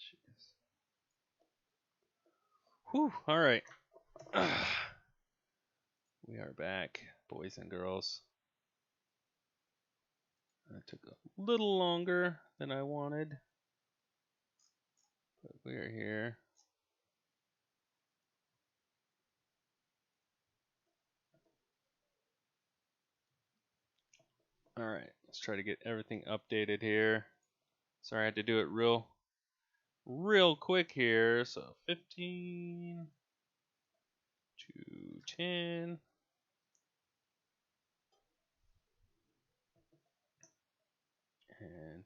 Jeez. Whew, all right. We are back, boys and girls. That took a little longer than I wanted, but we're here. All right, let's try to get everything updated here. Sorry, I had to do it real quick here. So 15 to 10. And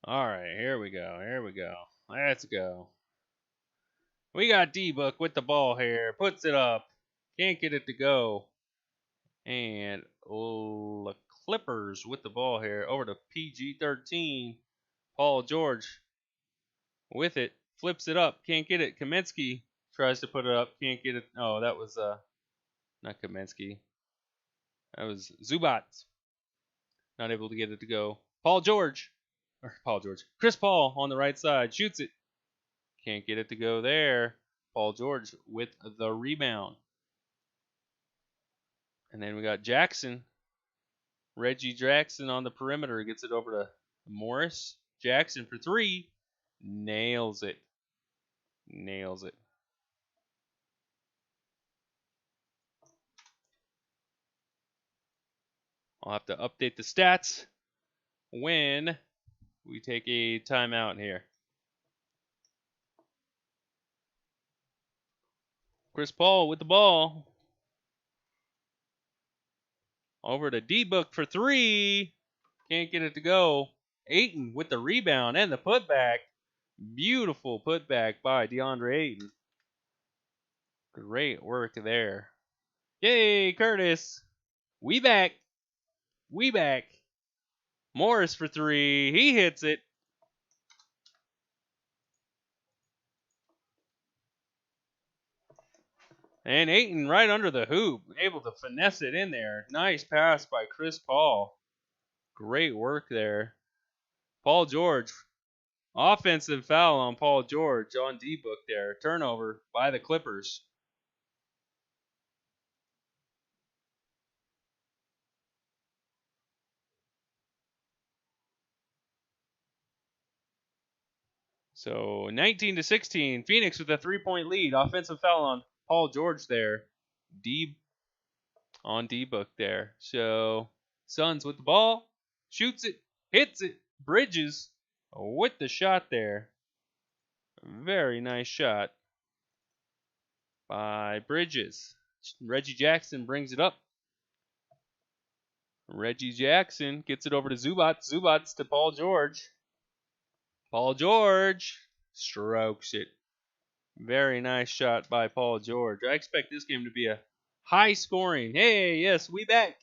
all right, here we go. Here we go. Let's go. We got D-Book with the ball here. Puts it up. Can't get it to go. And the Clippers with the ball here. Over to PG-13. Paul George with it. Flips it up. Can't get it. Kaminsky tries to put it up. Can't get it. Oh, that was not Kaminsky. That was Zubac. Not able to get it to go. Paul George. Chris Paul on the right side. Shoots it. Can't get it to go there. Paul George with the rebound. And then we got Jackson. Reggie Jackson on the perimeter. Gets it over to Morris. Jackson for three. Nails it. Nails it. I'll have to update the stats when we take a timeout here. Chris Paul with the ball. Over to D-Book for three. Can't get it to go. Ayton with the rebound and the putback. Beautiful putback by DeAndre Ayton. Great work there. Yay, Curtis. We back. We back. Morris for three. He hits it. And Ayton right under the hoop, able to finesse it in there. Nice pass by Chris Paul. Great work there. Paul George. Offensive foul on Paul George on D-Book there. Turnover by the Clippers. So 19 to 16. Phoenix with a 3-point lead. Offensive foul on Paul George there. On D-Book there. So Suns with the ball. Shoots it. Hits it. Bridges with the shot there. Very nice shot by Bridges. Reggie Jackson brings it up. Reggie Jackson gets it over to Zubac. Zubac to Paul George. Paul George strokes it. Very nice shot by Paul George. I expect this game to be a high scoring. Hey, yes, we back.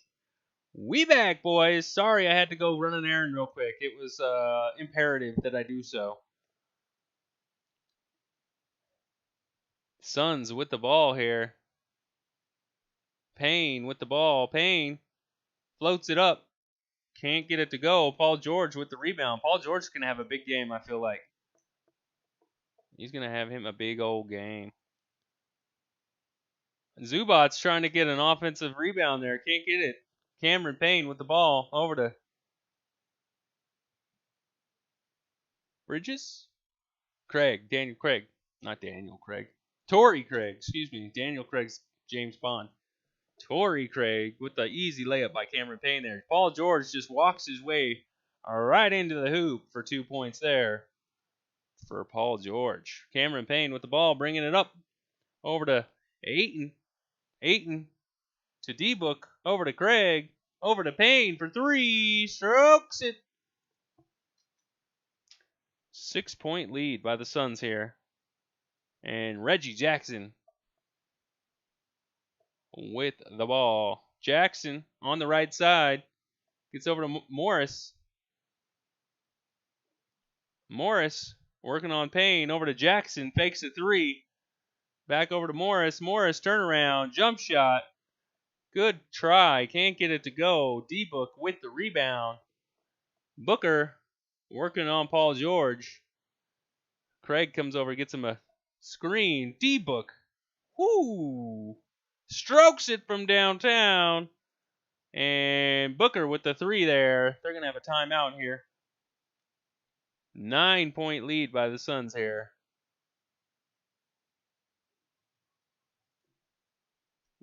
We back, boys. Sorry I had to go run an errand real quick. It was imperative that I do so. Suns with the ball here. Payne with the ball. Payne floats it up. Can't get it to go. Paul George with the rebound. Paul George is going to have a big game, I feel like. He's going to have him a big old game. Zubac's trying to get an offensive rebound there. Can't get it. Cameron Payne with the ball. Over to Bridges? Daniel Craig. Not Daniel Craig. Torrey Craig, excuse me. Daniel Craig's James Bond. Torrey Craig with the easy layup by Cameron Payne there. Paul George just walks his way right into the hoop for 2 points there for Paul George. Cameron Payne with the ball, bringing it up over to Ayton. Ayton to D-Book, over to Craig, over to Payne for three. Strokes it. 6-point lead by the Suns here. And Reggie Jackson with the ball. Jackson on the right side. Gets over to Morris. Morris working on Payne. Over to Jackson. Fakes a three. Back over to Morris. Morris, turnaround. Jump shot. Good try. Can't get it to go. D-Book with the rebound. Booker working on Paul George. Craig comes over, gets him a screen. D-Book. Whoo! Strokes it from downtown. And Booker with the 3 there. They're going to have a timeout here. 9-point lead by the Suns here.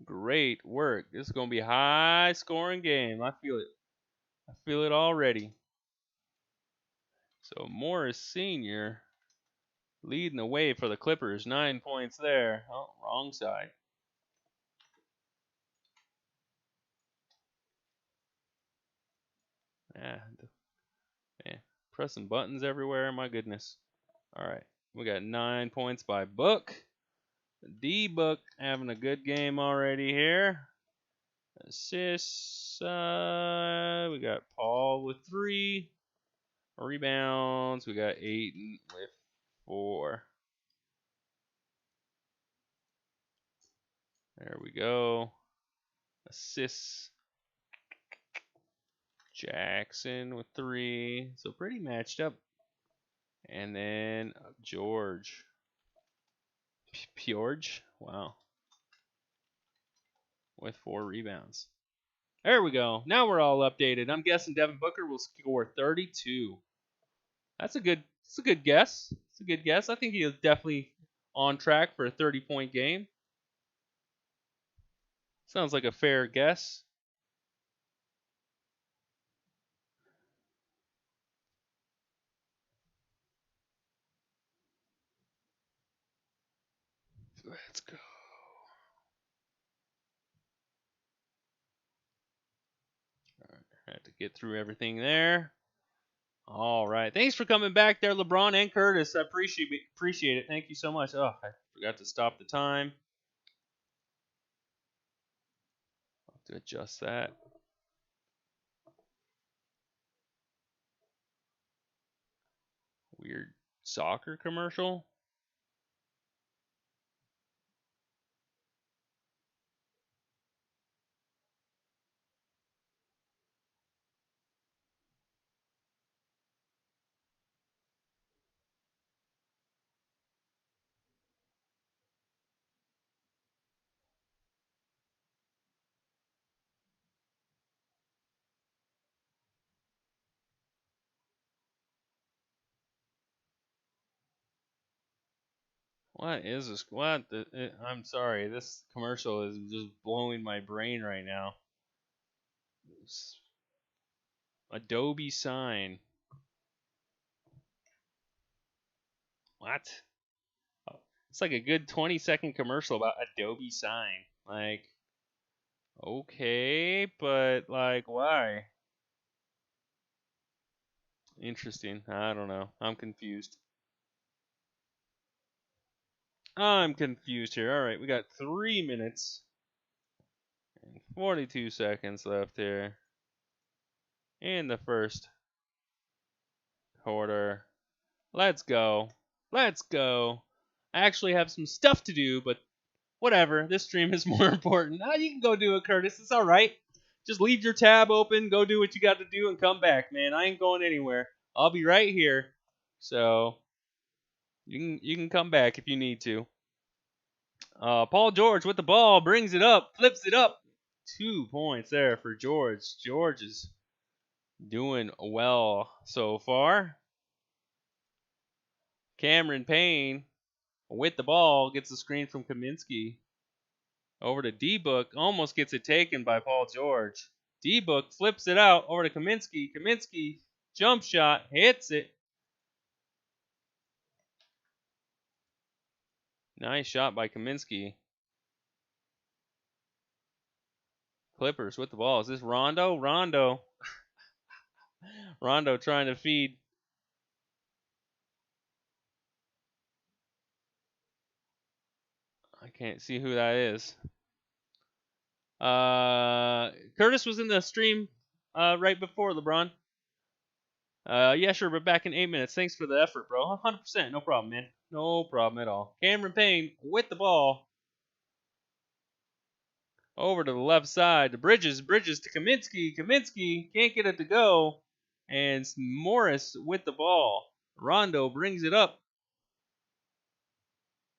Great work. This is going to be a high-scoring game. I feel it. I feel it already. So Morris Sr. leading the way for the Clippers. 9 points there. Oh, wrong side. Yeah, pressing buttons everywhere. My goodness. All right. We got 9 points by Book. D-Book having a good game already here. Assists. We got Paul with 3. Rebounds. We got Ayton with 4. There we go. Assists. Jackson with 3. So pretty matched up. And then George. George? Wow. With 4 rebounds. There we go. Now we're all updated. I'm guessing Devin Booker will score 32. That's a good guess. It's a good guess. I think he is definitely on track for a 30-point game. Sounds like a fair guess. Let's go. All right, I had to get through everything there. All right. Thanks for coming back there, LeBron and Curtis. I appreciate it. Thank you so much. Oh, I forgot to stop the time. I'll have to adjust that. Weird soccer commercial. What is this? I'm sorry. This commercial is just blowing my brain right now. Adobe sign. What? It's like a good 20-second commercial about Adobe sign. Like, okay, but like, why? Interesting. I don't know. I'm confused. I'm confused here. All right, we got 3 minutes and 42 seconds left here in the first quarter. Let's go. Let's go. I actually have some stuff to do, but whatever. This stream is more important. You can go do it, Curtis. It's all right. Just leave your tab open, go do what you got to do, and come back, man. I ain't going anywhere. I'll be right here. So you can come back if you need to. Paul George with the ball, brings it up, flips it up. 2 points there for George. George is doing well so far. Cameron Payne with the ball gets the screen from Kaminsky. Over to D-Book, almost gets it taken by Paul George. D-Book flips it out over to Kaminsky. Kaminsky, jump shot, hits it. Nice shot by Kaminsky. Clippers with the ball. Is this Rondo? Rondo. Rondo trying to feed. I can't see who that is. Curtis was in the stream right before LeBron. Yeah, sure, but back in 8 minutes. Thanks for the effort, bro. 100%. No problem, man. No problem at all. Cameron Payne with the ball. Over to the left side to Bridges. Bridges to Kaminsky. Kaminsky can't get it to go. And Morris with the ball. Rondo brings it up.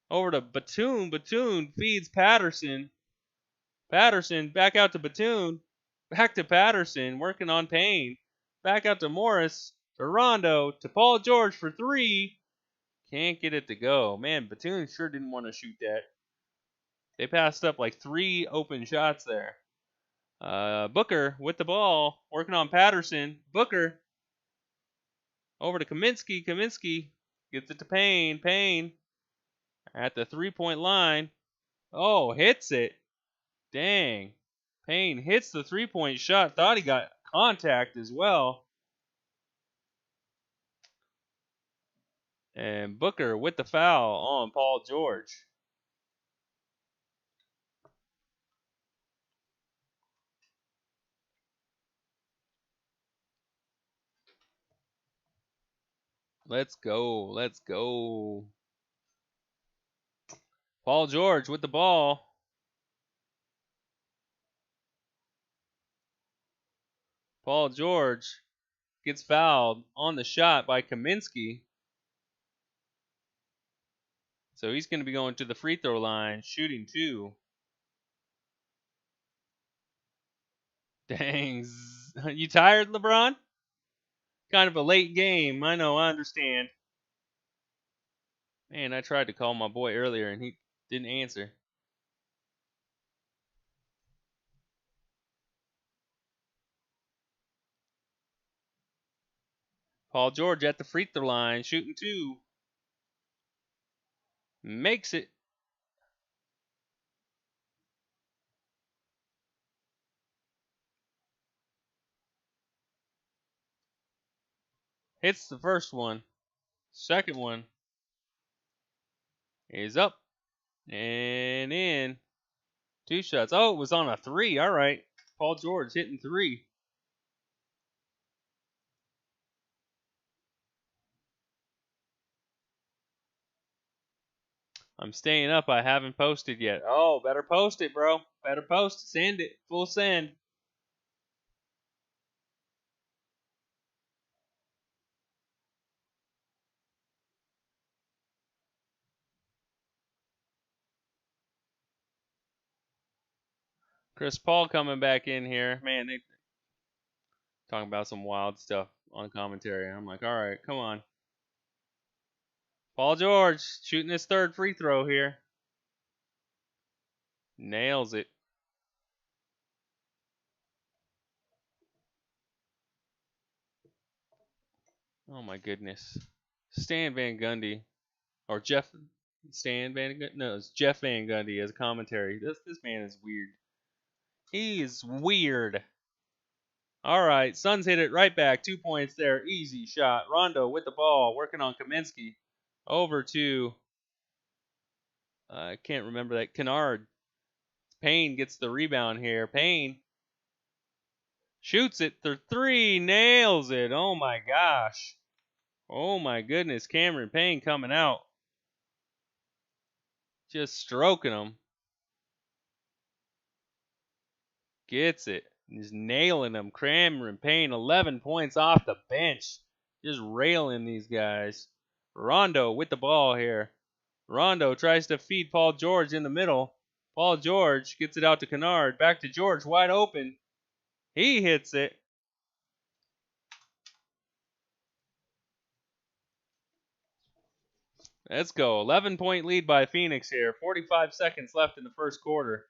Over to Batum. Batum feeds Patterson. Patterson back out to Batum. Back to Patterson. Working on Payne. Back out to Morris. To Rondo. To Paul George for three. Can't get it to go. Man, Batum sure didn't want to shoot that. They passed up like 3 open shots there. Booker with the ball, working on Patterson. Booker over to Kaminsky. Kaminsky gets it to Payne. Payne at the 3-point line. Oh, hits it. Dang. Payne hits the 3-point shot. Thought he got contact as well. And Booker with the foul on Paul George. Let's go. Let's go. Paul George with the ball. Paul George gets fouled on the shot by Kaminsky. So he's going to be going to the free throw line, shooting 2. Dang. You tired, LeBron? Kind of a late game. I know, I understand. Man, I tried to call my boy earlier and he didn't answer. Paul George at the free throw line, shooting 2. Makes it. Hits the first one. Second one is up and in. 2 shots. Oh, it was on a 3. All right. Paul George hitting 3. I'm staying up. I haven't posted yet. Oh, better post it, bro. Better post. Send it. Full send. Chris Paul coming back in here. Man, they talking about some wild stuff on commentary. I'm like, all right, come on. Paul George shooting his 3rd free throw here. Nails it. Oh my goodness. Stan Van Gundy or Jeff Stan Van Gundy? No, it's Jeff Van Gundy as a commentary. This man is weird. He is weird. All right, Suns hit it right back. 2 points there. Easy shot. Rondo with the ball, working on Kaminsky. Over to I can't remember that. Kennard. Payne gets the rebound here. Payne shoots it for 3. Nails it. Oh my gosh. Oh my goodness. Cameron Payne coming out. Just stroking him. Gets it. He's nailing them. Cameron Payne, 11 points off the bench. Just railing these guys. Rondo with the ball here. Rondo tries to feed Paul George in the middle. Paul George gets it out to Kennard. Back to George, wide open. He hits it. Let's go. 11-point lead by Phoenix here. 45 seconds left in the first quarter.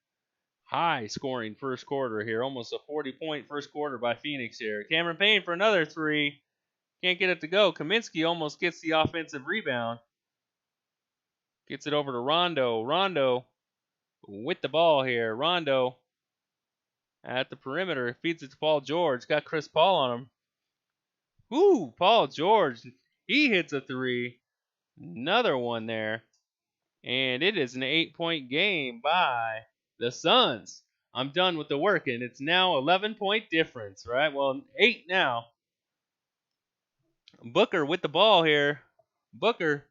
High scoring first quarter here. Almost a 40-point first quarter by Phoenix here. Cameron Payne for another 3. Can't get it to go. Kaminsky almost gets the offensive rebound. Gets it over to Rondo. Rondo with the ball here. Rondo at the perimeter. Feeds it to Paul George. Got Chris Paul on him. Ooh, Paul George. He hits a 3. Another one there. And it is an 8-point game by the Suns. I'm done with the work, and it's now 11-point difference, right? Well, 8 now. Booker with the ball here. Booker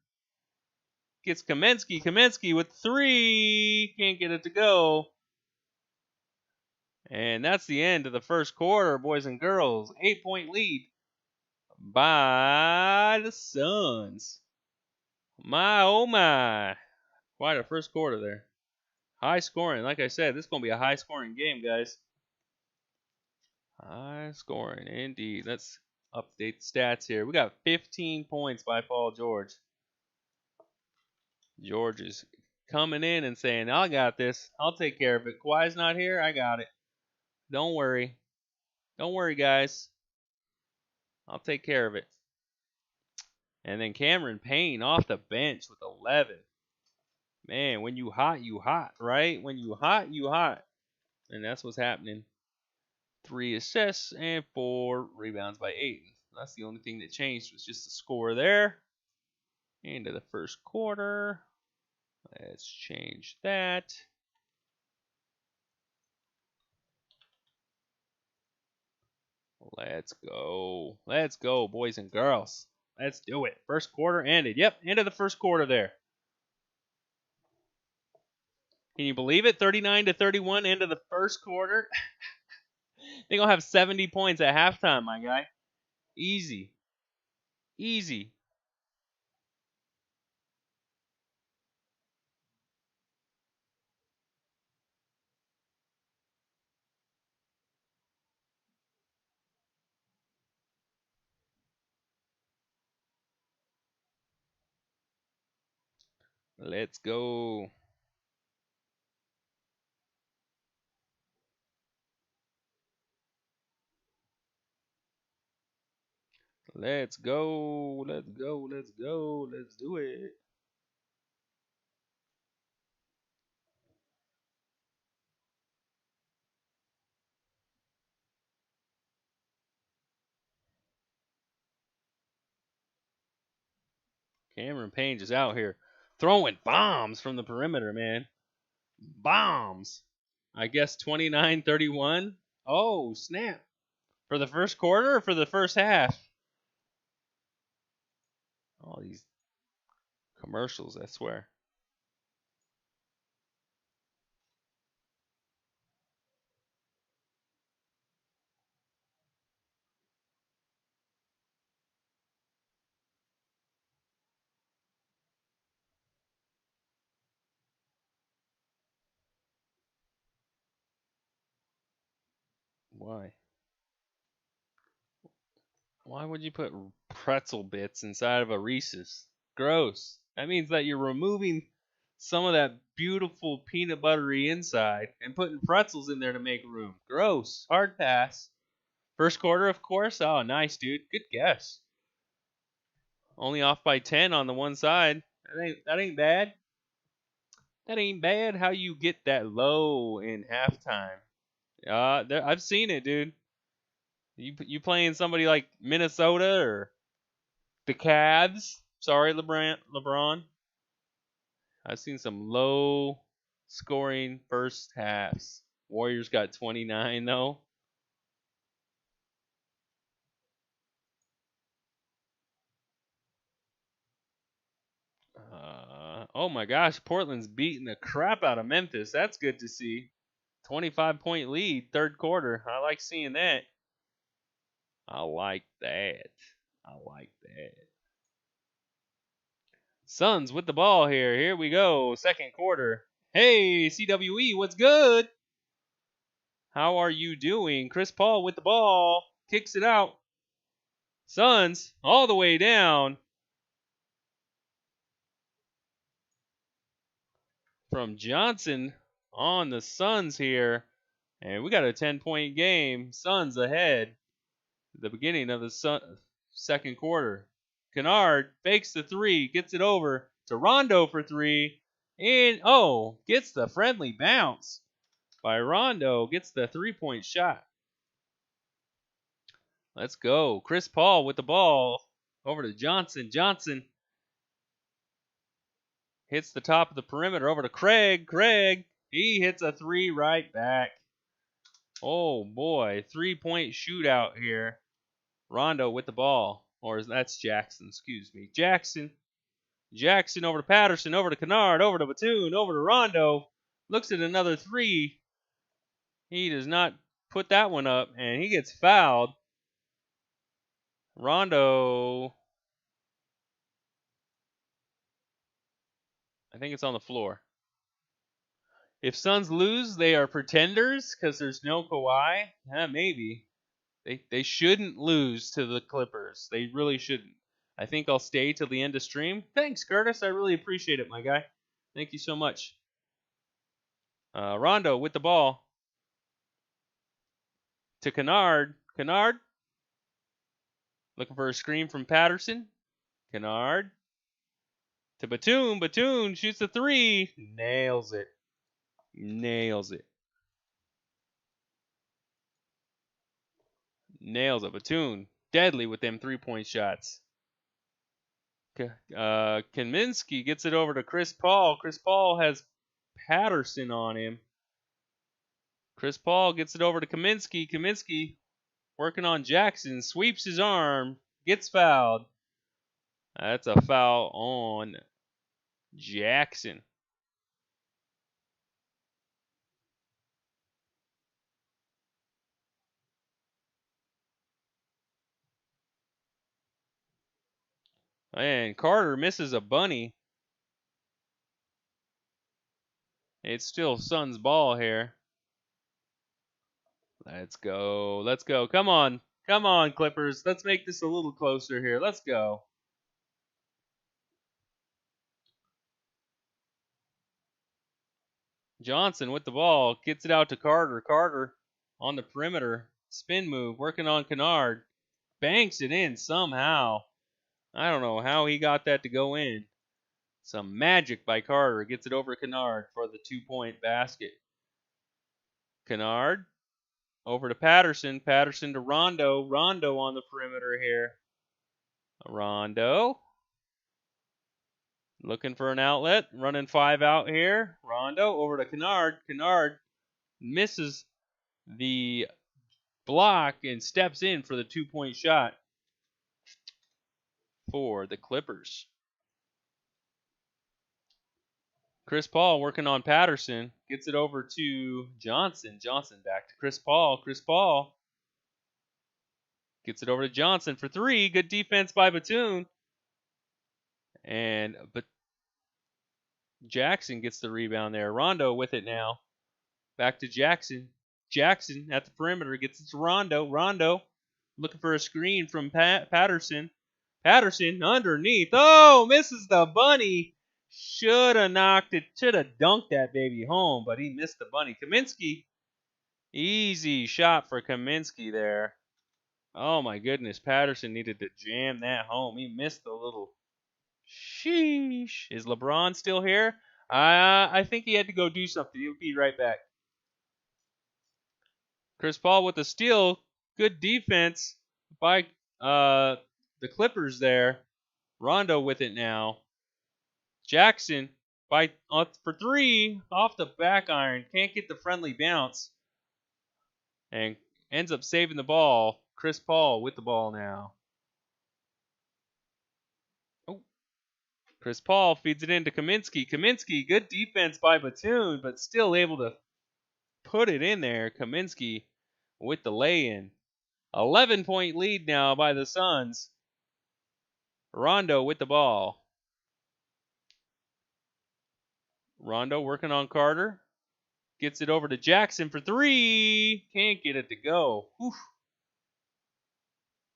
gets Kaminsky. Kaminsky with 3. Can't get it to go. And that's the end of the first quarter, boys and girls. 8-point lead by the Suns. My, oh my. Quite a first quarter there. High scoring. Like I said, this is going to be a high scoring game, guys. High scoring, indeed. Let's update the stats here. We got 15 points by Paul George. George is coming in and saying, I got this. I'll take care of it. Kawhi's not here. I got it. Don't worry. Don't worry, guys. I'll take care of it. And then Cameron Payne off the bench with 11. Man, when you hot, right? When you hot, you hot. And that's what's happening. 3 assists and 4 rebounds by Ayton. That's the only thing that changed was just the score there. Into the first quarter. Let's change that. Let's go. Let's go, boys and girls. Let's do it. First quarter ended. Yep, end of the first quarter there. Can you believe it? 39-31, end of the first quarter. They're going to have 70 points at halftime, my guy. Easy. Easy. Let's go. Let's go. Let's go. Let's go. Let's do it. Cameron Payne is out here throwing bombs from the perimeter, man. Bombs. I guess 29-31. Oh, snap. For the first quarter or for the first half? All these commercials, I swear. Why? Why would you put pretzel bits inside of a Reese's? Gross. That means that you're removing some of that beautiful peanut buttery inside and putting pretzels in there to make room. Gross. Hard pass. First quarter, of course. Oh, nice, dude. Good guess. Only off by 10 on the one side. That ain't bad. That ain't bad. How you get that low in halftime? I've seen it, dude. You playing somebody like Minnesota or the Cavs? Sorry, LeBron. I've seen some low scoring first halves. Warriors got 29 though. Oh my gosh, Portland's beating the crap out of Memphis. That's good to see. 25-point lead, third quarter. I like seeing that. I like that. I like that. Suns with the ball here. Here we go. Second quarter. Hey, CWE, what's good? How are you doing? Chris Paul with the ball. Kicks it out. Suns all the way down. From Johnson on the Suns here. And we got a 10-point game. Suns ahead. At the beginning of the second quarter. Kennard fakes the 3. Gets it over to Rondo for 3. And, gets the friendly bounce by Rondo. Gets the 3-point shot. Let's go. Chris Paul with the ball. Over to Johnson. Johnson hits the top of the perimeter. Over to Craig. Craig. He hits a 3 right back. Oh, boy. 3-point shootout here. Rondo with the ball. Or that's Jackson, excuse me. Jackson. Jackson over to Patterson, over to Kennard, over to Batum, over to Rondo. Looks at another three. He does not put that one up, and he gets fouled. Rondo, I think it's on the floor. If Suns lose, they are pretenders because there's no Kawhi. Maybe. They shouldn't lose to the Clippers. They really shouldn't. I think I'll stay till the end of stream. Thanks, Curtis. I really appreciate it, my guy. Thank you so much. Rondo with the ball. To Kennard. Kennard. Looking for a screen from Patterson. Kennard. To Batum. Batum shoots the three. Nails it. Nails it. Nails it. Batum. Deadly with them 3-point shots. Kaminsky gets it over to Chris Paul. Chris Paul has Patterson on him. Chris Paul gets it over to Kaminsky. Kaminsky working on Jackson. Sweeps his arm. Gets fouled. That's a foul on Jackson. And Carter misses a bunny. It's still Suns ball here. Let's go. Let's go. Come on. Come on, Clippers. Let's make this a little closer here. Let's go. Johnson with the ball. Gets it out to Carter. Carter on the perimeter. Spin move. Working on Kennard. Banks it in somehow. I don't know how he got that to go in. Some magic by Carter. Gets it over Kennard for the 2-point basket. Kennard over to Patterson. Patterson to Rondo. Rondo on the perimeter here. Rondo. Looking for an outlet. Running 5 out here. Rondo over to Kennard. Kennard misses the block and steps in for the 2-point shot for the Clippers. Chris Paul working on Patterson. Gets it over to Johnson. Johnson back to Chris Paul. Chris Paul gets it over to Johnson for 3. Good defense by Batum. But Jackson gets the rebound there. Rondo with it now. Back to Jackson. Jackson at the perimeter gets it to Rondo. Rondo looking for a screen from Patterson. Patterson underneath. Oh, misses the bunny. Should have knocked it. Should have dunked that baby home, but he missed the bunny. Kaminsky. Easy shot for Kaminsky there. Oh my goodness. Patterson needed to jam that home. He missed the little. Sheesh. Is LeBron still here? I think he had to go do something. He'll be right back. Chris Paul with the steal. Good defense by the Clippers there. Rondo with it now. Jackson for 3 off the back iron. Can't get the friendly bounce. And ends up saving the ball. Chris Paul with the ball now. Oh. Chris Paul feeds it into Kaminsky. Kaminsky, good defense by Batum, but still able to put it in there. Kaminsky with the lay-in. 11-point lead now by the Suns. Rondo with the ball. Rondo working on Carter. Gets it over to Jackson for 3. Can't get it to go. Oof.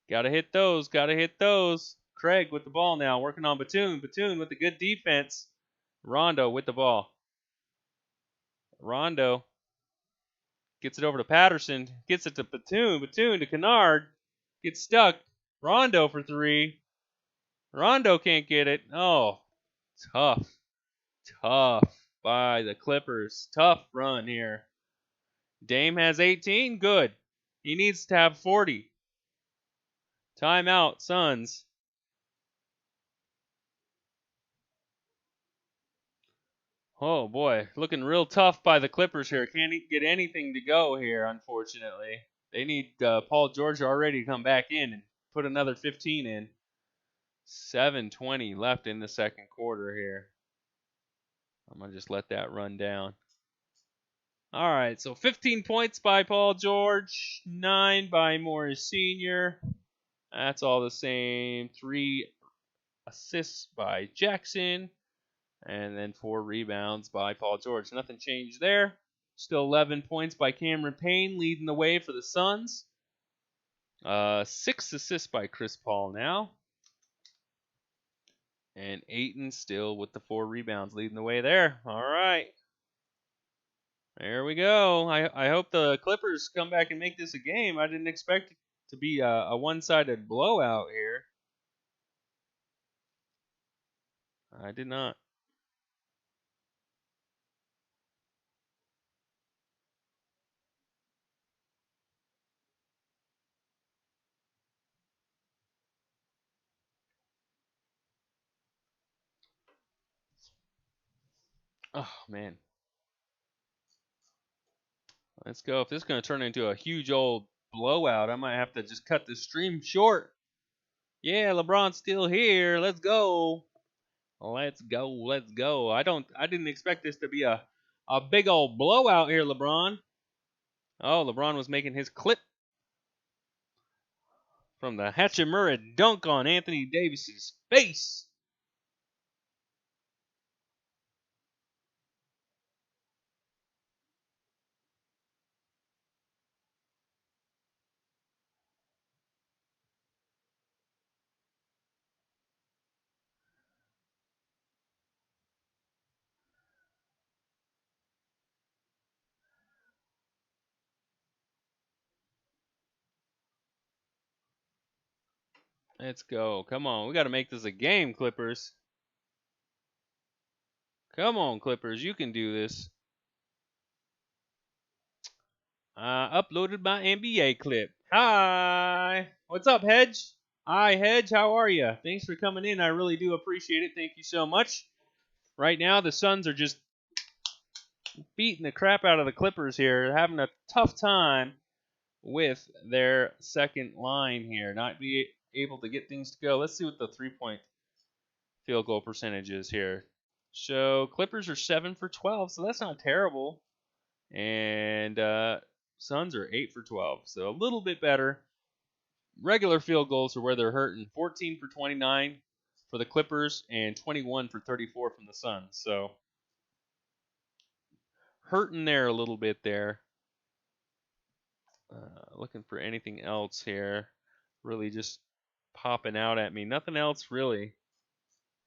Gotta hit those. Gotta hit those. Craig with the ball now. Working on Batum. Batum with the good defense. Rondo with the ball. Rondo gets it over to Patterson. Gets it to Batum. Batum to Kennard. Gets stuck. Rondo for 3. Rondo can't get it. Oh, tough. Tough by the Clippers. Tough run here. Dame has 18. Good. He needs to have 40. Timeout, Suns. Oh boy, looking real tough by the Clippers here. Can't get anything to go here, unfortunately. They need Paul George already to come back in and put another 15 in. 7:20 left in the second quarter here. I'm going to just let that run down. All right, so 15 points by Paul George, 9 by Morris Sr. That's all the same. 3 assists by Jackson, and then 4 rebounds by Paul George. Nothing changed there. Still 11 points by Cameron Payne, leading the way for the Suns. 6 assists by Chris Paul now. And Ayton still with the 4 rebounds, leading the way there. All right. There we go. I hope the Clippers come back and make this a game. I didn't expect it to be a one-sided blowout here. I did not. Oh, man. Let's go. If this is going to turn into a huge old blowout, I might have to just cut the stream short. Yeah, LeBron's still here. Let's go. Let's go. Let's go. I didn't expect this to be a big old blowout here, LeBron. Oh, LeBron was making his clip from the Hachimura dunk on Anthony Davis's face. Let's go. Come on. We got to make this a game, Clippers. Come on, Clippers. You can do this. Uploaded my NBA clip. Hi. What's up, Hedge? Hi, Hedge. How are you? Thanks for coming in. I really do appreciate it. Thank you so much. Right now, the Suns are just beating the crap out of the Clippers here. They're having a tough time with their second line here. Not be able to get things to go. Let's see what the three-point field goal percentage is here. So Clippers are 7 for 12, so that's not terrible. And Suns are 8 for 12, so a little bit better. Regular field goals are where they're hurting. 14 for 29 for the Clippers and 21 for 34 from the Suns. So hurting there a little bit there. Looking for anything else here. Really just popping out at me. Nothing else really.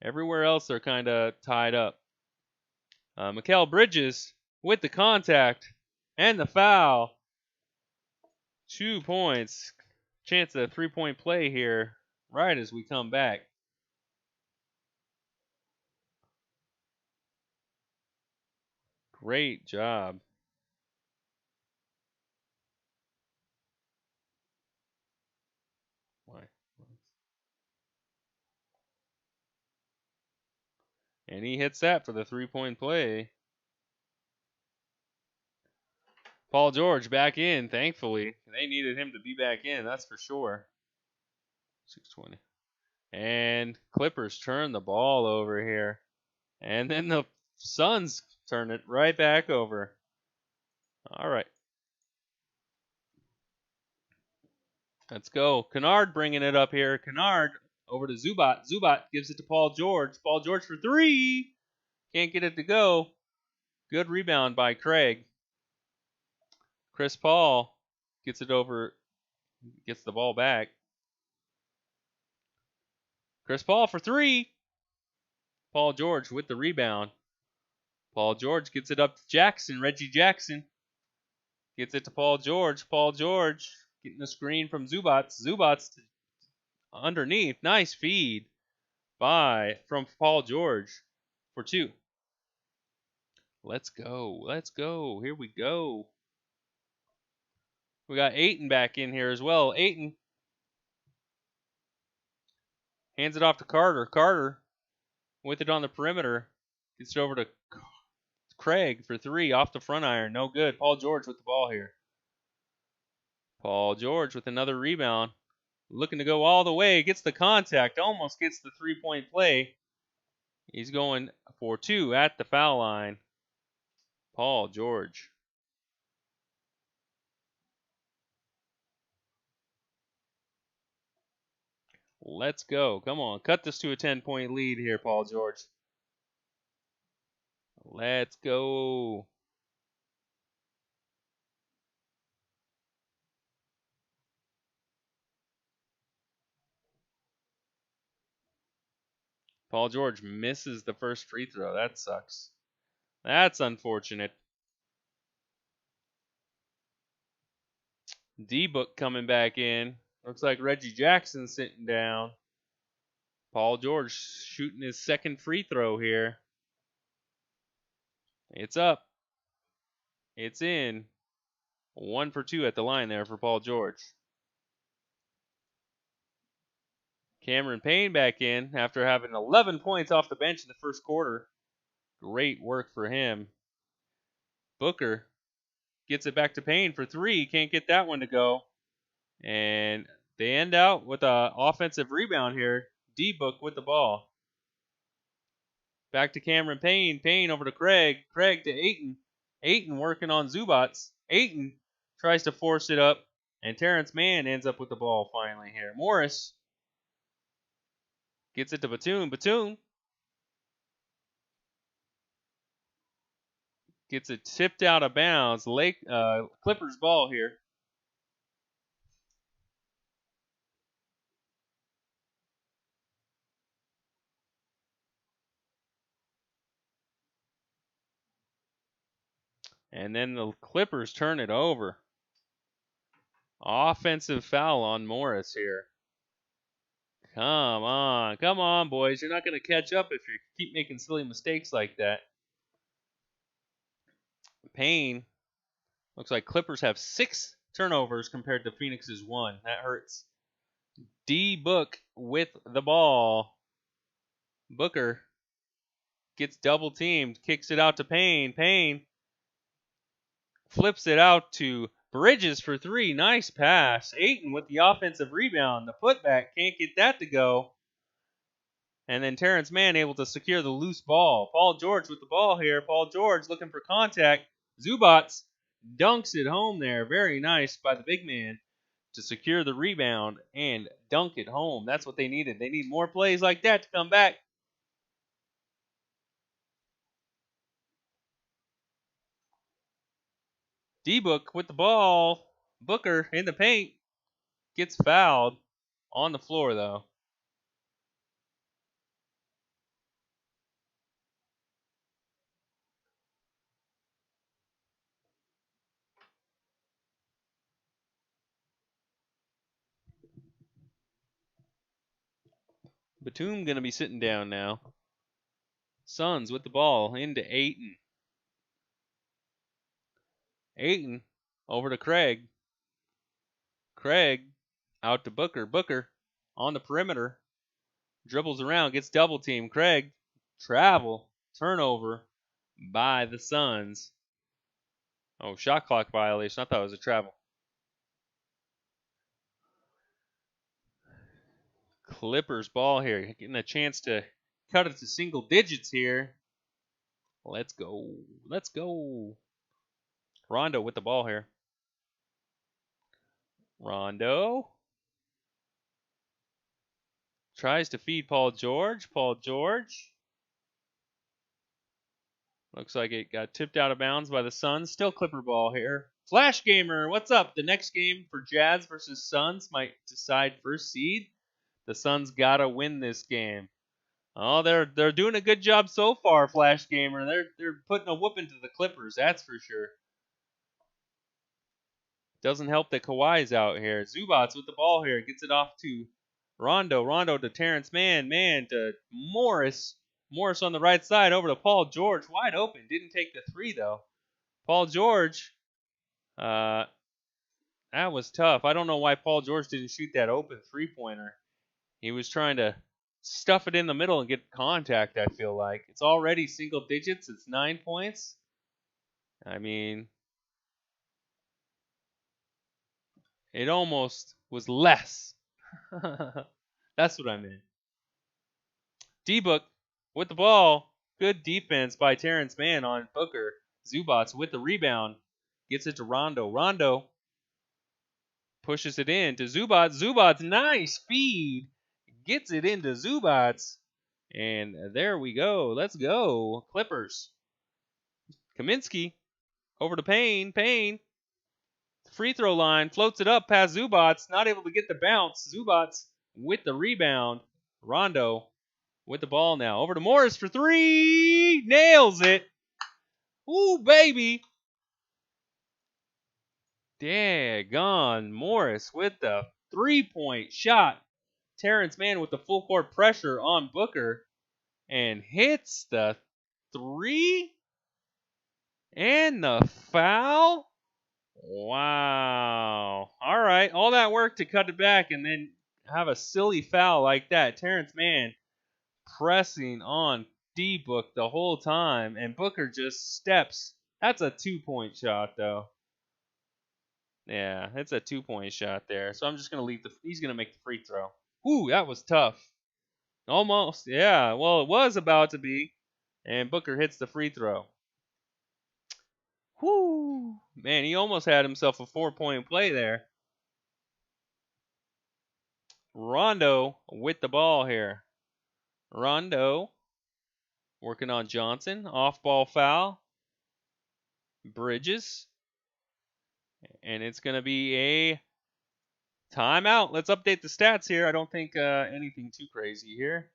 Everywhere else they're kind of tied up. Mikal Bridges with the contact and the foul. 2 points. Chance of a 3-point play here right as we come back. Great job. Why? And he hits that for the 3-point play. Paul George back in, thankfully. They needed him to be back in, that's for sure. 6:20. And Clippers turn the ball over here. And then the Suns turn it right back over. All right. Let's go. Kennard bringing it up here. Kennard over to Zubac. Zubac gives it to Paul George. Paul George for 3. Can't get it to go. Good rebound by Craig. Chris Paul gets it over, gets the ball back. Chris Paul for 3. Paul George with the rebound. Paul George gets it up to Jackson. Reggie Jackson gets it to Paul George. Paul George getting the screen from Zubac. Zubac underneath. Nice feed from Paul George for 2. Let's go. Let's go. Here we go. We got Ayton back in here as well. Ayton hands it off to Carter. Carter with it on the perimeter. Gets it over to Craig for 3 off the front iron. No good. Paul George with the ball here. Paul George with another rebound. looking to go all the way. Gets the contact. Almost gets the 3-point play. He's going for 2 at the foul line. Paul George. Let's go. Come on. Cut this to a 10-point lead here, Paul George. Let's go. Paul George misses the first free throw. That sucks. That's unfortunate. D-Book coming back in. Looks like Reggie Jackson sitting down. Paul George shooting his second free throw here. It's up. It's in. 1 for 2 at the line there for Paul George. Cameron Payne back in after having 11 points off the bench in the first quarter. Great work for him. Booker gets it back to Payne for 3. Can't get that one to go. And they end out with an offensive rebound here. D-Book with the ball. Back to Cameron Payne. Payne over to Craig. Craig to Ayton. Ayton working on Zubats. Ayton tries to force it up. And Terrence Mann ends up with the ball finally here. Morris gets it to Batum. Batum gets it tipped out of bounds. Clippers ball here. And then the Clippers turn it over. Offensive foul on Morris here. Come on, boys. You're not going to catch up if you keep making silly mistakes like that. Payne. Looks like Clippers have 6 turnovers compared to Phoenix's 1. That hurts. D-Book with the ball. Booker gets double teamed. Kicks it out to Payne. Payne flips it out to Bridges for 3. Nice pass. Ayton with the offensive rebound. The putback can't get that to go. And then Terrence Mann able to secure the loose ball. Paul George with the ball here. Paul George looking for contact. Zubats dunks it home there. Very nice by the big man to secure the rebound and dunk it home. That's what they needed. They need more plays like that to come back. D-Book with the ball. Booker in the paint. Gets fouled on the floor, though. Batum going to be sitting down now. Suns with the ball into Ayton. Ayton over to Craig. Craig out to Booker. Booker on the perimeter. Dribbles around, gets double teamed. Craig, travel, turnover by the Suns. Oh, shot clock violation. I thought it was a travel. Clippers ball here. Getting a chance to cut it to single digits here. Let's go. Let's go. Rondo with the ball here. Rondo tries to feed Paul George. Paul George. Looks like it got tipped out of bounds by the Suns. Still Clipper ball here. Flash Gamer, what's up? The next game for Jazz versus Suns might decide first seed. The Suns gotta win this game. Oh, they're doing a good job so far, Flash Gamer. They're putting a whooping to the Clippers, that's for sure. Doesn't help that Kawhi's out here. Zubats with the ball here. Gets it off to Rondo. Rondo to Terrence Mann. Mann to Morris. Morris on the right side over to Paul George. Wide open. Didn't take the 3, though. Paul George. That was tough. I don't know why Paul George didn't shoot that open 3-pointer. He was trying to stuff it in the middle and get contact, I feel like. It's already single digits. It's 9 points. I mean, it almost was less. That's what I meant. D-Book with the ball. Good defense by Terrence Mann on Booker. Zubats with the rebound. Gets it to Rondo. Rondo pushes it in to Zubats. Zubats, nice feed. Gets it into Zubats. And there we go. Let's go. Clippers. Kaminsky over to Payne. Payne. Free throw line. Floats it up past Zubats. Not able to get the bounce. Zubats with the rebound. Rondo with the ball now. Over to Morris for three. Nails it. Ooh, baby. Daggone. Morris with the 3-point shot. Terrence Mann with the full court pressure on Booker. And hits the three. And the foul. Wow. All right. All that work to cut it back and then have a silly foul like that. Terrence Mann pressing on D-Book the whole time, and Booker just steps. That's a 2-point shot, though. Yeah, it's a 2-point shot there. So I'm just gonna leave he's gonna make the free throw. Ooh, that was tough. Almost. Yeah. Well, it was about to be, and Booker hits the free throw. Whoo! Man, he almost had himself a 4-point play there. Rondo with the ball here. Rondo working on Johnson. Off-ball foul. Bridges. And it's going to be a timeout. Let's update the stats here. I don't think anything too crazy here.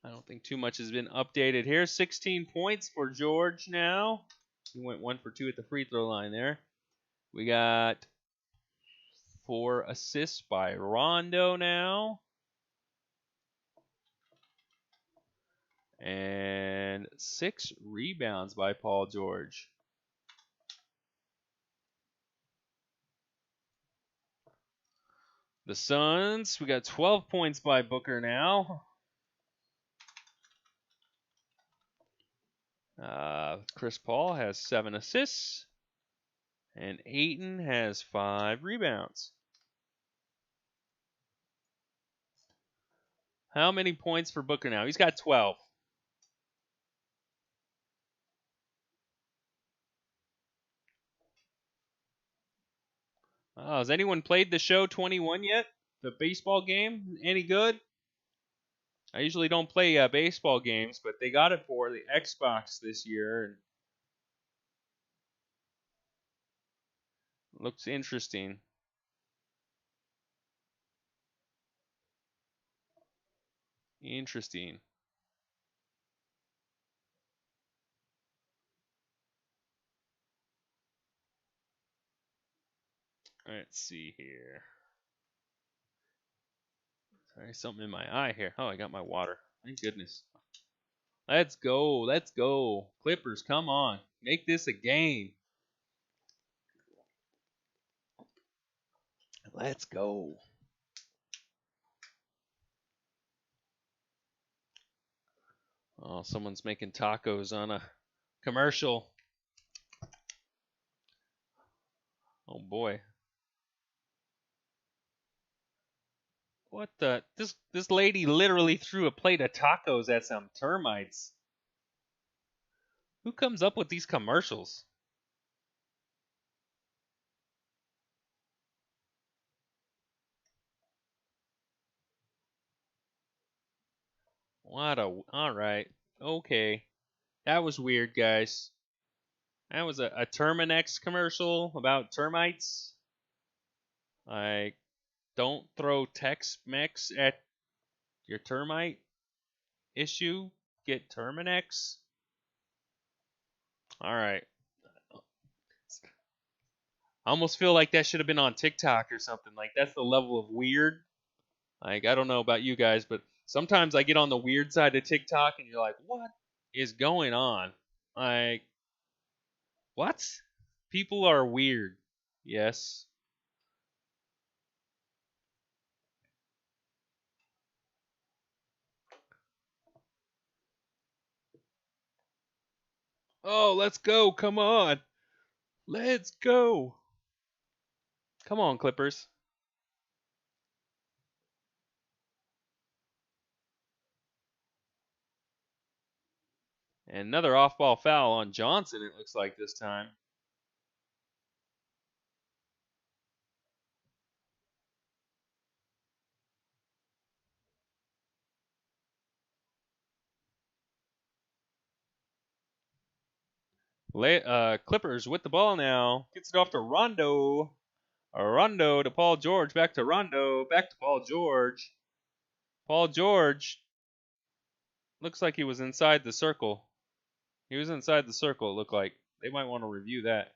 I don't think too much has been updated here. 16 points for George now. He went 1 for 2 at the free throw line there. We got 4 assists by Rondo now. And 6 rebounds by Paul George. The Suns, we got 12 points by Booker now. Chris Paul has 7 assists. And Ayton has 5 rebounds. How many points for Booker now? He's got 12. Has anyone played the show 21 yet? The baseball game? Any good? I usually don't play baseball games, but they got it for the Xbox this year. Looks interesting. Interesting. Let's see here. Sorry, something in my eye here. Oh, I got my water. Thank goodness. Let's go. Let's go. Clippers, come on. Make this a game. Let's go. Oh, someone's making tacos on a commercial. Oh boy. What the? This lady literally threw a plate of tacos at some termites. Who comes up with these commercials? All right. Okay. That was weird, guys. That was a Terminex commercial about termites. Like, don't throw Tex-Mex at your termite issue. Get Terminex. All right. I almost feel like that should have been on TikTok or something. Like, that's the level of weird. Like, I don't know about you guys, but sometimes I get on the weird side of TikTok and you're like, what is going on? Like, what? People are weird. Yes. Oh, let's go. Come on. Let's go. Come on, Clippers. And another off-ball foul on Johnson, it looks like this time. Clippers with the ball now. Gets it off to Rondo. Rondo to Paul George. Back to Rondo. Back to Paul George. Paul George looks like he was inside the circle. He was inside the circle, it looked like. They might want to review that.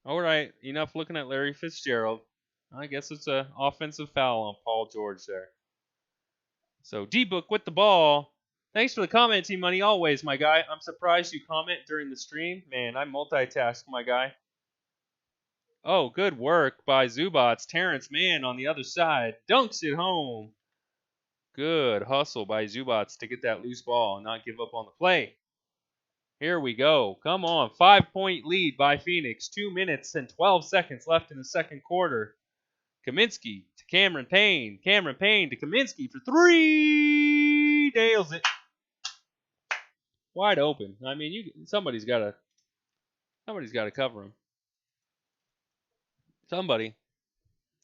All right, enough looking at Larry Fitzgerald. I guess it's an offensive foul on Paul George there. So D-Book with the ball. Thanks for the comment, Team Money, always, my guy. I'm surprised you comment during the stream. Man, I multitask, my guy. Oh, good work by Zubats. Terrence Mann on the other side. Dunks it home. Good hustle by Zubats to get that loose ball and not give up on the play. Here we go. Come on. 5-point lead by Phoenix. 2 minutes and 12 seconds left in the second quarter. Kaminsky to Cameron Payne. Cameron Payne to Kaminsky for 3. Nails it. Wide open. I mean, somebody's got to cover him. Somebody.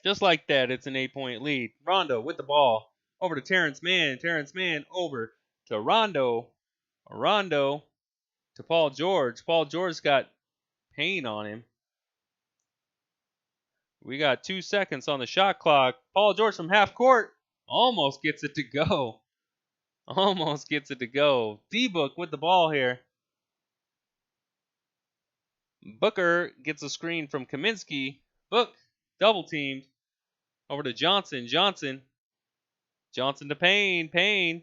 Just like that, it's an 8-point lead. Rondo with the ball. Over to Terrence Mann. Terrence Mann over to Rondo. Rondo to Paul George. Paul George got Payne on him. We got 2 seconds on the shot clock. Paul George from half court almost gets it to go. Almost gets it to go. D-Book with the ball here. Booker gets a screen from Kaminsky. Book double teamed. Over to Johnson. Johnson to Payne. Payne.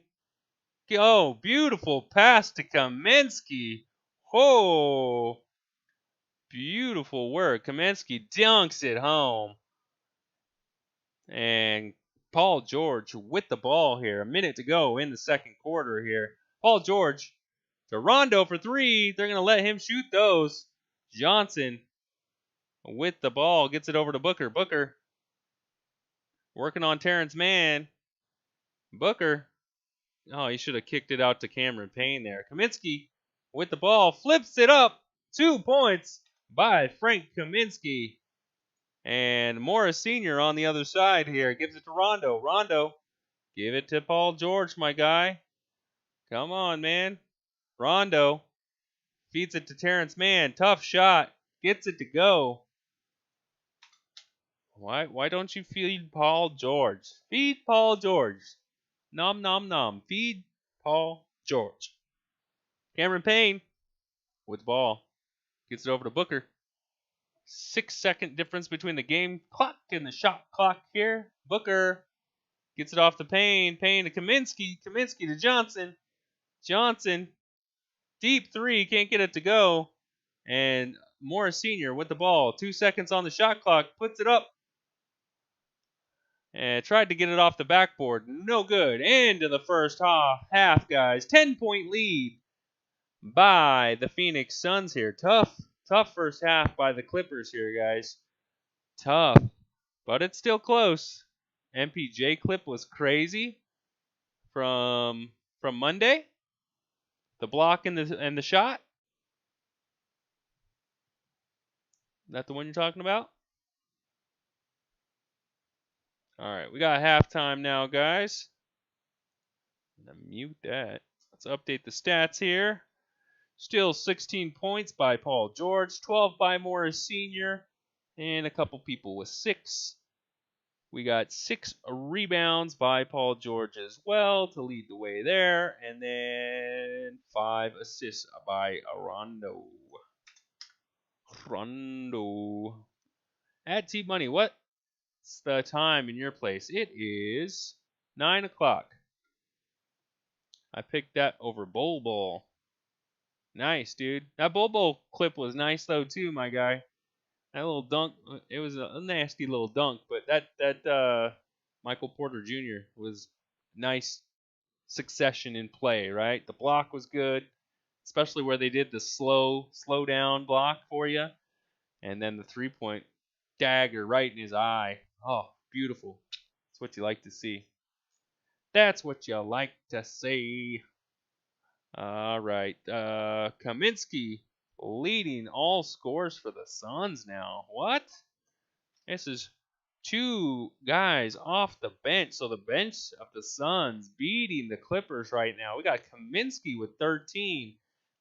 Oh, beautiful pass to Kaminsky. Oh, beautiful work. Kaminsky dunks it home. And Paul George with the ball here. A minute to go in the second quarter here. Paul George to Rondo for 3. They're going to let him shoot those. Johnson with the ball. Gets it over to Booker. Booker working on Terrence Mann. Booker. Oh, he should have kicked it out to Cameron Payne there. Kaminsky with the ball. Flips it up. 2 points by Frank Kaminsky. And Morris Sr. on the other side here. Gives it to Rondo. Rondo. Give it to Paul George, my guy. Come on, man. Rondo. Feeds it to Terrence Mann. Tough shot. Gets it to go. Why don't you feed Paul George? Feed Paul George. Nom nom nom. Feed Paul George. Cameron Payne with the ball. Gets it over to Booker. 6-second difference between the game clock and the shot clock here. Booker gets it off to Payne. Payne to Kaminsky. Kaminsky to Johnson. Johnson. Deep 3. Can't get it to go. And Morris Sr. with the ball. 2 seconds on the shot clock. Puts it up. And tried to get it off the backboard. No good. End of the first half, guys. 10-point lead by the Phoenix Suns here. Tough first half by the Clippers here, guys. Tough. But it's still close. MPJ clip was crazy from Monday. The block and the shot. Is that the one you're talking about? All right, we got halftime now, guys. I'm gonna mute that. Let's update the stats here. Still 16 points by Paul George, 12 by Morris Sr., and a couple people with 6. We got 6 rebounds by Paul George as well to lead the way there, and then 5 assists by Rondo. Add T Money, what's the time in your place? It is 9 o'clock. I picked that over Bol Bol. Nice, dude. That Bol Bol clip was nice, though, too, my guy. That little dunk, it was a nasty little dunk, but that Michael Porter Jr. was nice succession in play, right? The block was good, especially where they did the slow down block for you, and then the 3-point dagger right in his eye. Oh, beautiful. That's what you like to see. That's what you like to see. All right. Kaminsky leading all scores for the Suns now. What? This is two guys off the bench. So the bench of the Suns beating the Clippers right now. We got Kaminsky with 13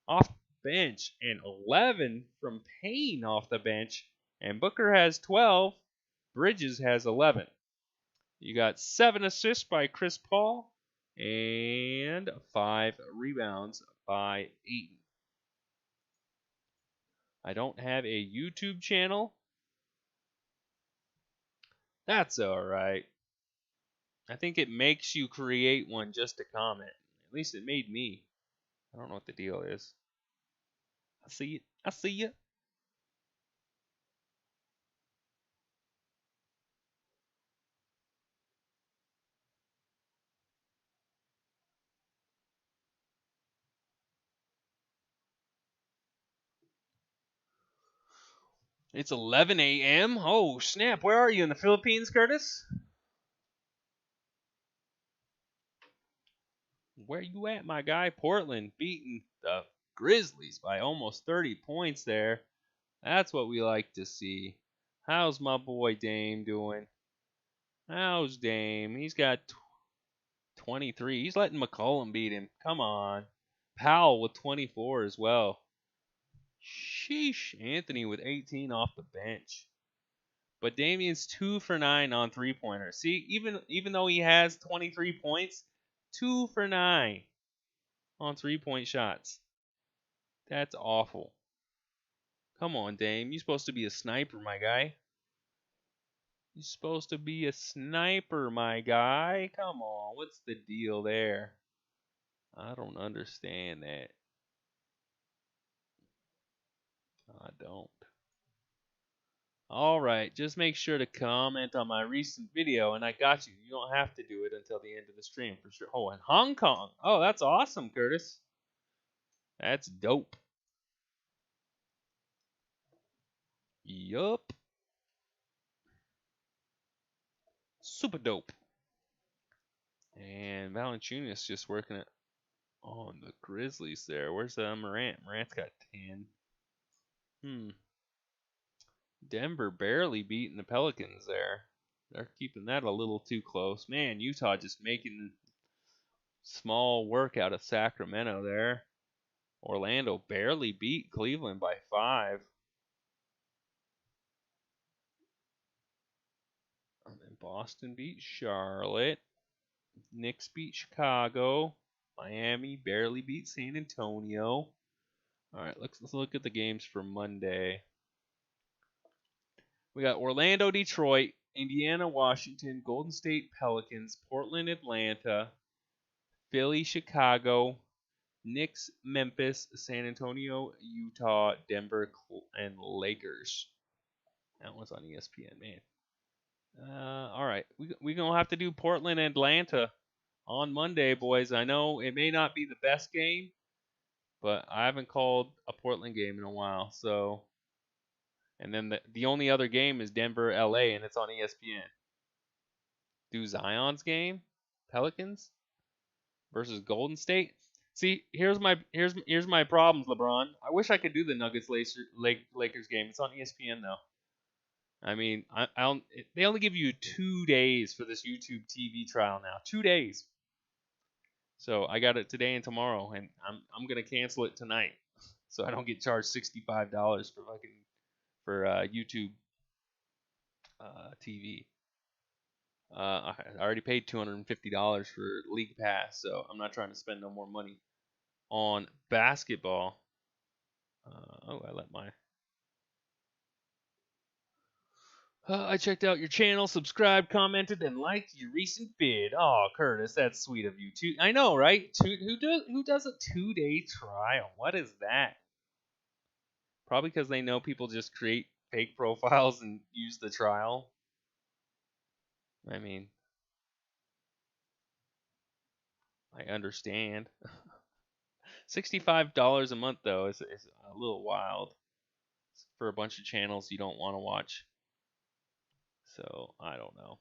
off the bench and 11 from Payne off the bench. And Booker has 12. Bridges has 11. You got 7 assists by Chris Paul and 5 rebounds by Ayton. I don't have a YouTube channel. That's alright. I think it makes you create one just to comment. At least it made me. I don't know what the deal is. I see it. I see you. It's 11 a.m. Oh, snap. Where are you? In the Philippines, Curtis? Where you at, my guy? Portland beating the Grizzlies by almost 30 points there. That's what we like to see. How's my boy Dame doing? How's Dame? He's got 23. He's letting McCollum beat him. Come on. Powell with 24 as well. Sheesh. Anthony with 18 off the bench. But Damian's 2 for 9 on three-pointers. See, even though he has 23 points, 2 for 9 on three-point shots. That's awful. Come on, Dame. You're supposed to be a sniper, my guy. You're supposed to be a sniper, my guy. Come on. What's the deal there? I don't understand that. I don't. Alright, just make sure to comment on my recent video, and I got you. You don't have to do it until the end of the stream for sure. Oh, and Hong Kong. Oh, that's awesome, Curtis. That's dope. Yup. Super dope. And Valanciunas just working it on the Grizzlies there. Where's Morant? Morant's got 10. Denver barely beating the Pelicans there. They're keeping that a little too close. Man, Utah just making small work out of Sacramento there. Orlando barely beat Cleveland by 5. And then Boston beat Charlotte. Knicks beat Chicago. Miami barely beat San Antonio. All right, let's look at the games for Monday. We got Orlando, Detroit, Indiana, Washington, Golden State, Pelicans, Portland, Atlanta, Philly, Chicago, Knicks, Memphis, San Antonio, Utah, Denver, and Lakers. That was on ESPN, man. All right, we gonna have to do Portland, Atlanta on Monday, boys. I know it may not be the best game, but I haven't called a Portland game in a while. So, and then the only other game is Denver, LA, and it's on ESPN. Do Zion's game, Pelicans versus Golden State. See, here's my problems, LeBron. I wish I could do the Nuggets Lakers game. It's on ESPN though. I mean, I don't. They only give you 2 days for this YouTube TV trial now. 2 days. So I got it today and tomorrow, and I'm gonna cancel it tonight, so I don't get charged $65 for YouTube TV. I already paid $250 for League Pass, so I'm not trying to spend no more money on basketball. I let my. I checked out your channel, subscribed, commented, and liked your recent vid. Oh, Curtis, that's sweet of you too. I know, right? Who does a 2-day trial? What is that? Probably because they know people just create fake profiles and use the trial. I mean, I understand. $65 a month though is a little wild for a bunch of channels you don't want to watch. So I don't know.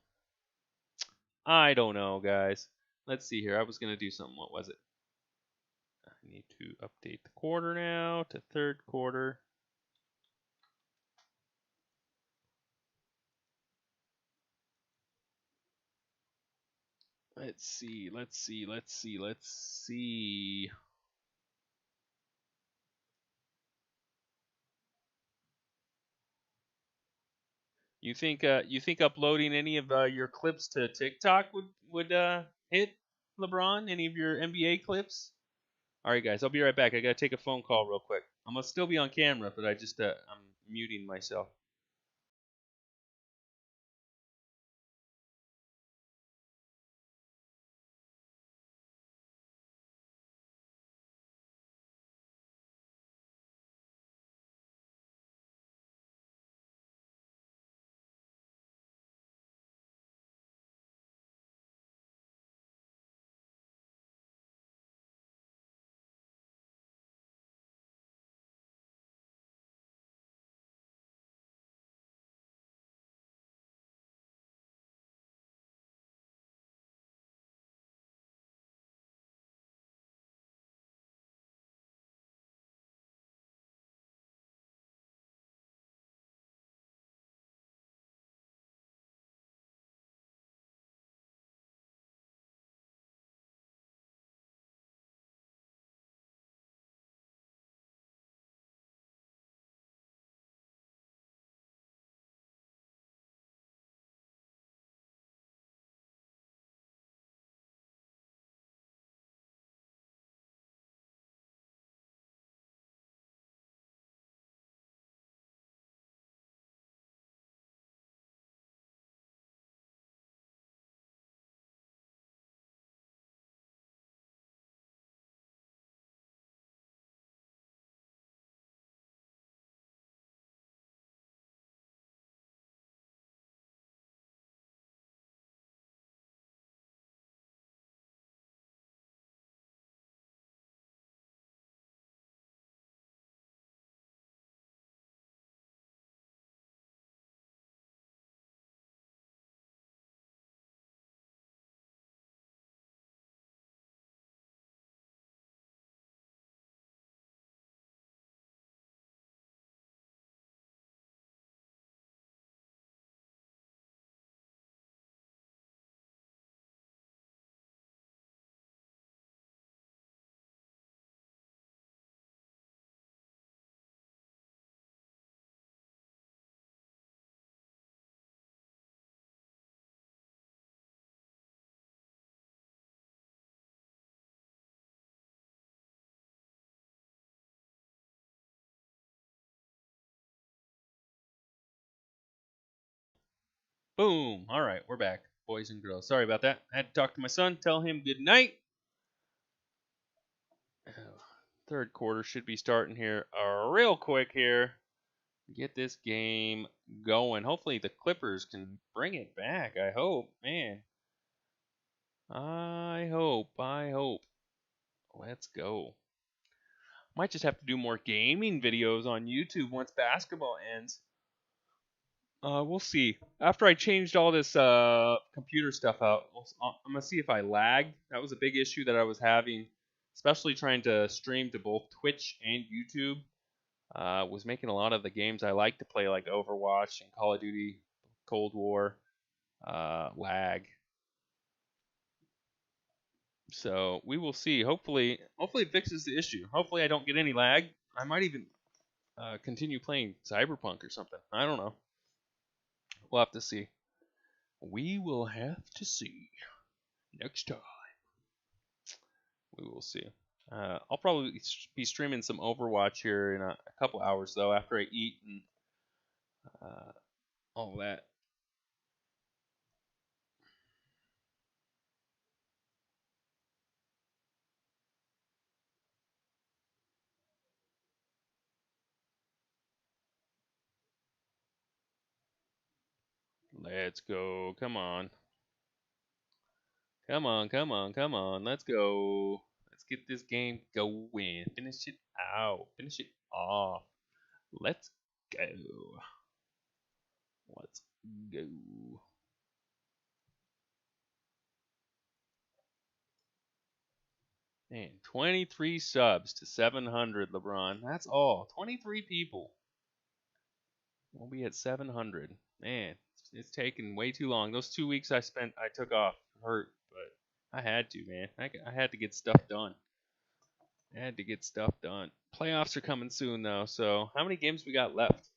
I don't know, guys. let's see here. I was gonna do something. What was it? I need to update the quarter now to third quarter. Let's see. You think uploading any of your clips to TikTok would hit, LeBron? Any of your NBA clips? All right, guys, I'll be right back. I gotta take a phone call real quick. I'm gonna still be on camera, but I'm muting myself. Boom. All right, we're back, boys and girls. Sorry about that. I had to talk to my son, tell him good night. Third quarter should be starting here real quick here. Get this game going. Hopefully the Clippers can bring it back. I hope, man. I hope. Let's go. Might just have to do more gaming videos on YouTube once basketball ends. We'll see. After I changed all this computer stuff out, I'm gonna see if I lagged. That was a big issue that I was having, especially trying to stream to both Twitch and YouTube. Was making a lot of the games I like to play, like Overwatch and Call of Duty, Cold War, lag. So we will see. Hopefully it fixes the issue. Hopefully I don't get any lag. I might even continue playing Cyberpunk or something. I don't know. We'll have to see. We will have to see next time. We will see. I'll probably be streaming some Overwatch here in a couple hours, though, after I eat and all that. Let's go. Come on. Come on. Let's go. Let's get this game going. Finish it out. Finish it off. Let's go. Let's go. Man, 23 subs to 700, LeBron. That's all. 23 people. We'll be at 700. Man, it's taken way too long. Those 2 weeks I took off hurt, but I had to, man. I had to get stuff done. I had to get stuff done. Playoffs are coming soon, though. So, how many games we got left?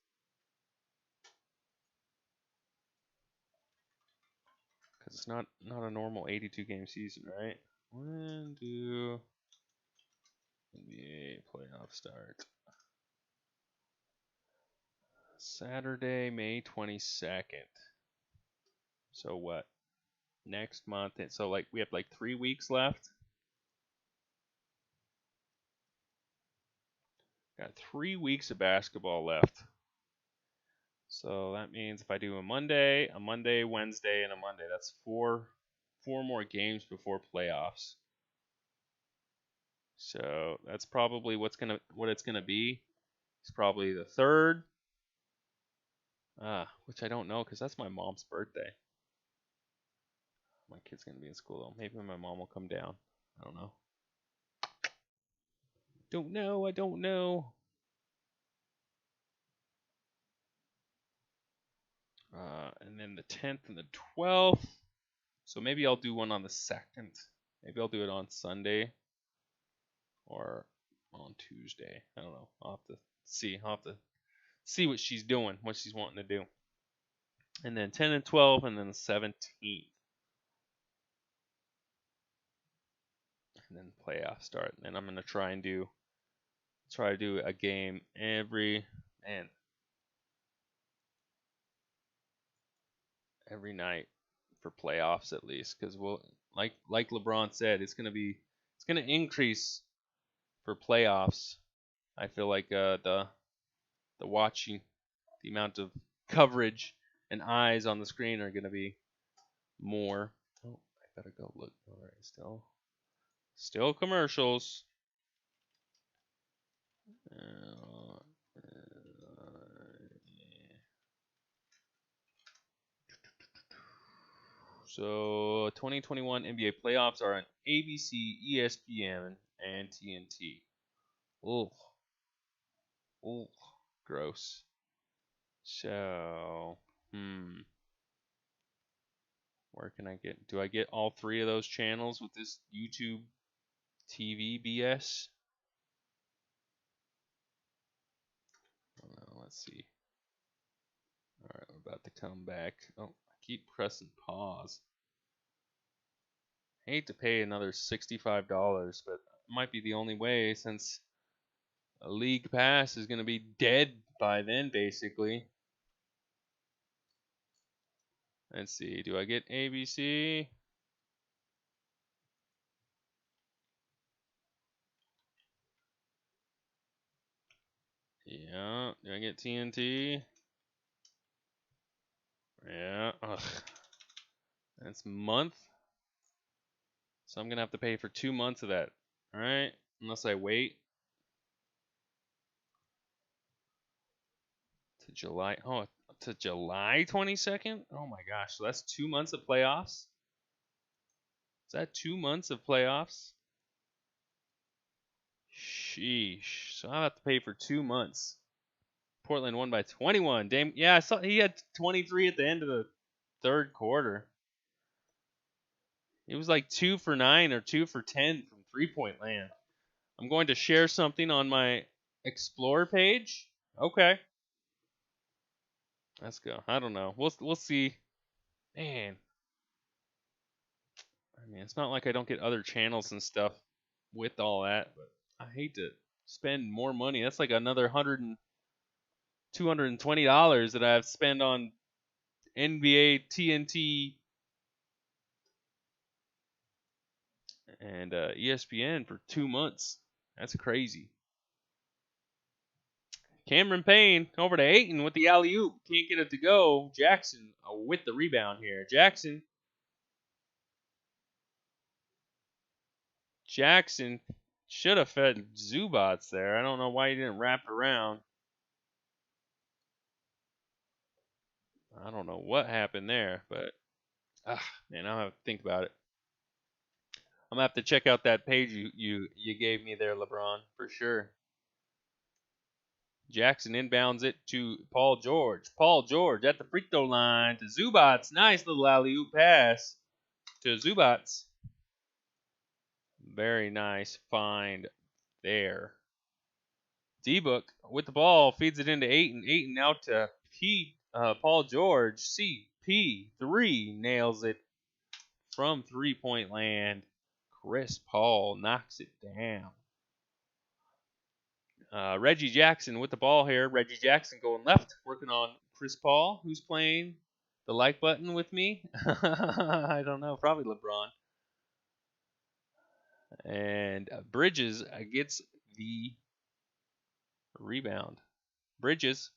Because it's not a normal 82 game season, right? When do NBA playoffs start? Saturday, May 22nd. So what? Next month. So like we have like 3 weeks left. Got 3 weeks of basketball left. So that means if I do a Monday, Wednesday, and a Monday, that's four more games before playoffs. So that's probably what it's gonna be. It's probably the third. Which I don't know because that's my mom's birthday. My kid's gonna be in school though. Maybe my mom will come down. I don't know. I don't know. And then the 10th and the 12th. So maybe I'll do one on the 2nd. Maybe I'll do it on Sunday or on Tuesday. I don't know. I'll have to see. I'll have to see what she's doing, what she's wanting to do. And then 10 and 12, and then the 17th. And then playoffs start. And then I'm gonna try to do a game every night for playoffs at least, because we'll like LeBron said, it's gonna increase for playoffs. I feel like the watching, the amount of coverage and eyes on the screen are gonna be more. Oh, I better go look. All right, still commercials. So 2021 NBA playoffs are on ABC, ESPN, and TNT. Ugh. Ugh. Gross. So, where can I get? Do I get all 3 of those channels with this YouTube TV BS? Let's see. All right, we're about to come back. Oh, I keep pressing pause. I hate to pay another $65, but it might be the only way since a League Pass is going to be dead by then, basically. Let's see. Do I get ABC? Yeah. Do I get TNT? Yeah. Ugh. That's a month. So I'm going to have to pay for 2 months of that. Alright? Unless I wait to July. Oh, to July 22nd? Oh my gosh. So that's 2 months of playoffs? Is that 2 months of playoffs? Sheesh. So I'll have to pay for 2 months. Portland won by 21. Dame, yeah, I saw he had 23 at the end of the third quarter. It was like 2 for 9 or 2 for 10 from 3-point land. I'm going to share something on my Explore page. Okay. Let's go. I don't know. We'll see. Man. I mean, it's not like I don't get other channels and stuff with all that, but I hate to spend more money. That's like another $220 that I have to spend on NBA, TNT, and ESPN for 2 months. That's crazy. Cameron Payne over to Ayton with the alley-oop. Can't get it to go. Jackson with the rebound here. Jackson should have fed Zubats there. I don't know why he didn't wrap around. I don't know what happened there, but man, I'll have to think about it. I'm gonna have to check out that page you gave me there, LeBron, for sure. Jackson inbounds it to Paul George. Paul George at the free throw line to Zubats. Nice little alley-oop pass to Zubats. Very nice find there. D-Book with the ball feeds it into Ayton. Ayton out to Paul George. CP3 nails it from three-point land. Chris Paul knocks it down. Reggie Jackson with the ball here. Reggie Jackson going left, working on Chris Paul, who's playing the like button with me. I don't know, probably LeBron. And Bridges gets the rebound. Bridges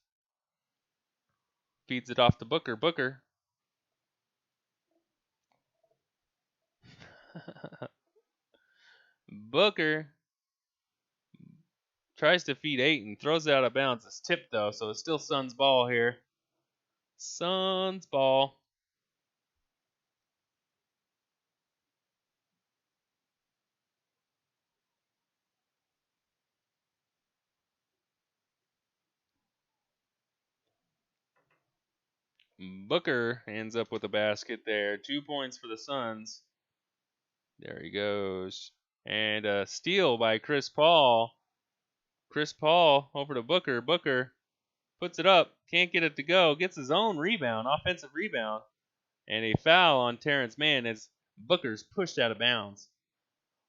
feeds it off to Booker. Booker. Booker tries to feed Ayton, throws it out of bounds. It's tipped though, so it's still Suns ball here. Suns ball. Booker ends up with a basket there. 2 points for the Suns. There he goes. And a steal by Chris Paul. Chris Paul over to Booker. Booker puts it up. Can't get it to go. Gets his own rebound. Offensive rebound. And a foul on Terrence Mann as Booker's pushed out of bounds.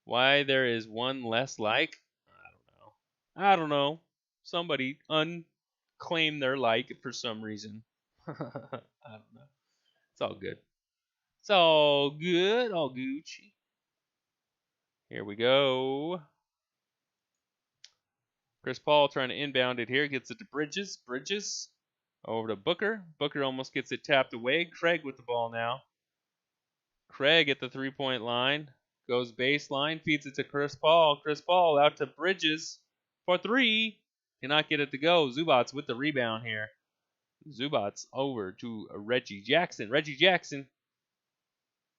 Why there is one less like? I don't know. Somebody unclaimed their like for some reason. I don't know. It's all good. It's all good. All Gucci. Here we go. Chris Paul trying to inbound it here. Gets it to Bridges. Bridges over to Booker. Booker almost gets it tapped away. Craig with the ball now. Craig at the three-point line. Goes baseline. Feeds it to Chris Paul. Chris Paul out to Bridges for three. Cannot get it to go. Zubats with the rebound here. Zubats over to Reggie Jackson. Reggie Jackson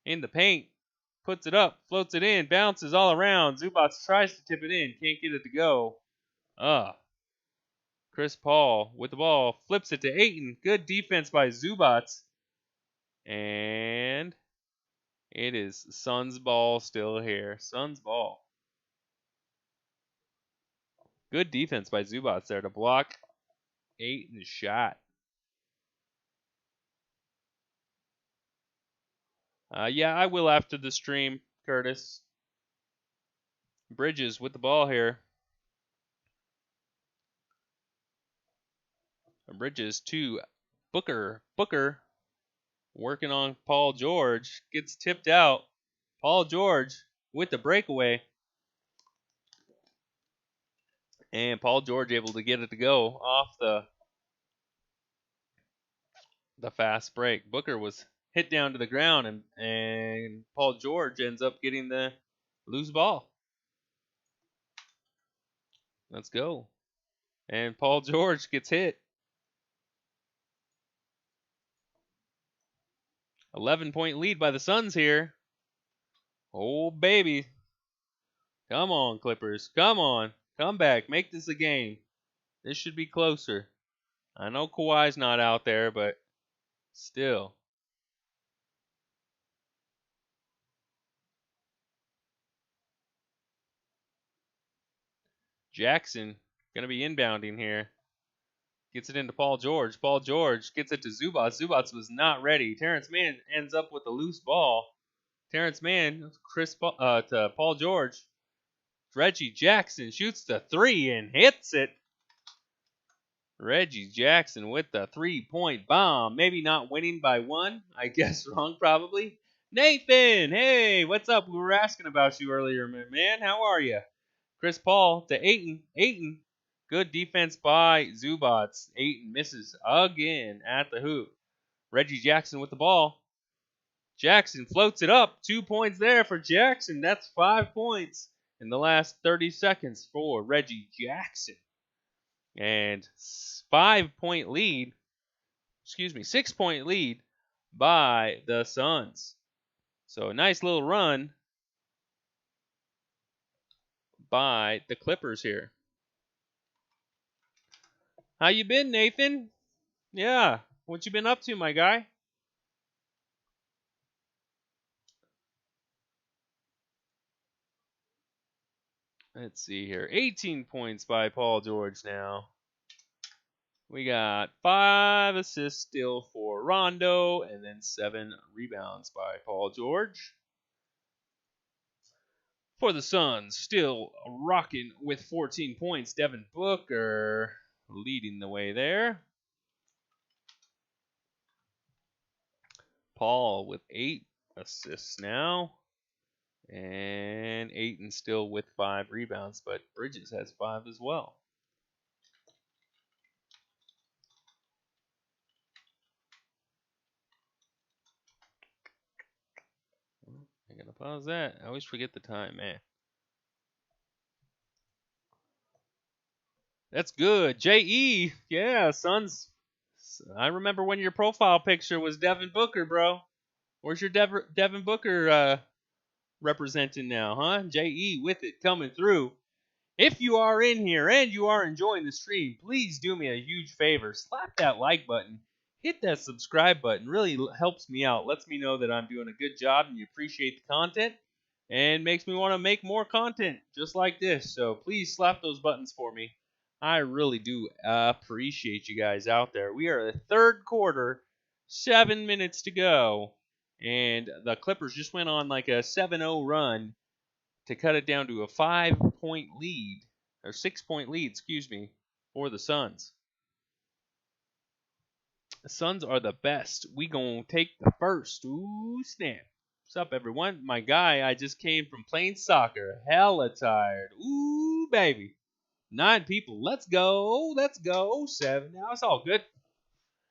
in the paint. Puts it up. Floats it in. Bounces all around. Zubats tries to tip it in. Can't get it to go. Chris Paul with the ball. Flips it to Ayton. Good defense by Zubats. And it is Suns ball still here. Suns ball. Good defense by Zubats there to block Ayton's shot. Yeah, I will after the stream, Curtis. Bridges with the ball here. Bridges to Booker. Booker working on Paul George. Gets tipped out. Paul George with the breakaway. And Paul George able to get it to go off the fast break. Booker was hit down to the ground, and Paul George ends up getting the loose ball. Let's go. And Paul George gets hit. 11-point lead by the Suns here. Oh, baby. Come on, Clippers. Come on. Come back. Make this a game. This should be closer. I know Kawhi's not out there, but still. Jackson going to be inbounding here. Gets it into Paul George. Paul George gets it to Zubats. Zubats was not ready. Terrence Mann ends up with a loose ball. Terrence Mann to Paul George. Reggie Jackson shoots the three and hits it. Reggie Jackson with the three-point bomb. Maybe not winning by one. I guess wrong, probably. Nathan, hey, what's up? We were asking about you earlier, man. How are you? Chris Paul to Ayton. Ayton. Good defense by Zubats. Ayton misses again at the hoop. Reggie Jackson with the ball. Jackson floats it up. 2 points there for Jackson. That's 5 points in the last 30 seconds for Reggie Jackson. And 6-point lead by the Suns. So a nice little run by the Clippers here. How you been, Nathan? Yeah, what you been up to, my guy? Let's see here. 18 points by Paul George now. We got 5 assists still for Rondo, and then 7 rebounds by Paul George. For the Suns, still rocking with 14 points. Devin Booker leading the way there. Paul with 8 assists now. And Ayton still with 5 rebounds, but Bridges has 5 as well. I gotta pause that. I always forget the time, man. That's good. J.E. Yeah, Suns. I remember when your profile picture was Devin Booker, bro. Where's your Devin Booker representing now, huh? J.E. with it coming through. If you are in here and you are enjoying the stream, please do me a huge favor. Slap that like button. Hit that subscribe button. Really helps me out. Lets me know that I'm doing a good job and you appreciate the content. And makes me want to make more content just like this. So please slap those buttons for me. I really do appreciate you guys out there. We are the third quarter, 7 minutes to go. And the Clippers just went on like a 7-0 run to cut it down to a 5-point lead, or 6-point lead, excuse me, for the Suns. The Suns are the best. We gonna take the first. Ooh, snap. What's up, everyone? My guy, I just came from playing soccer. Hella tired. Ooh, baby. 9 people. Let's go. Let's go. 7 now. It's all good.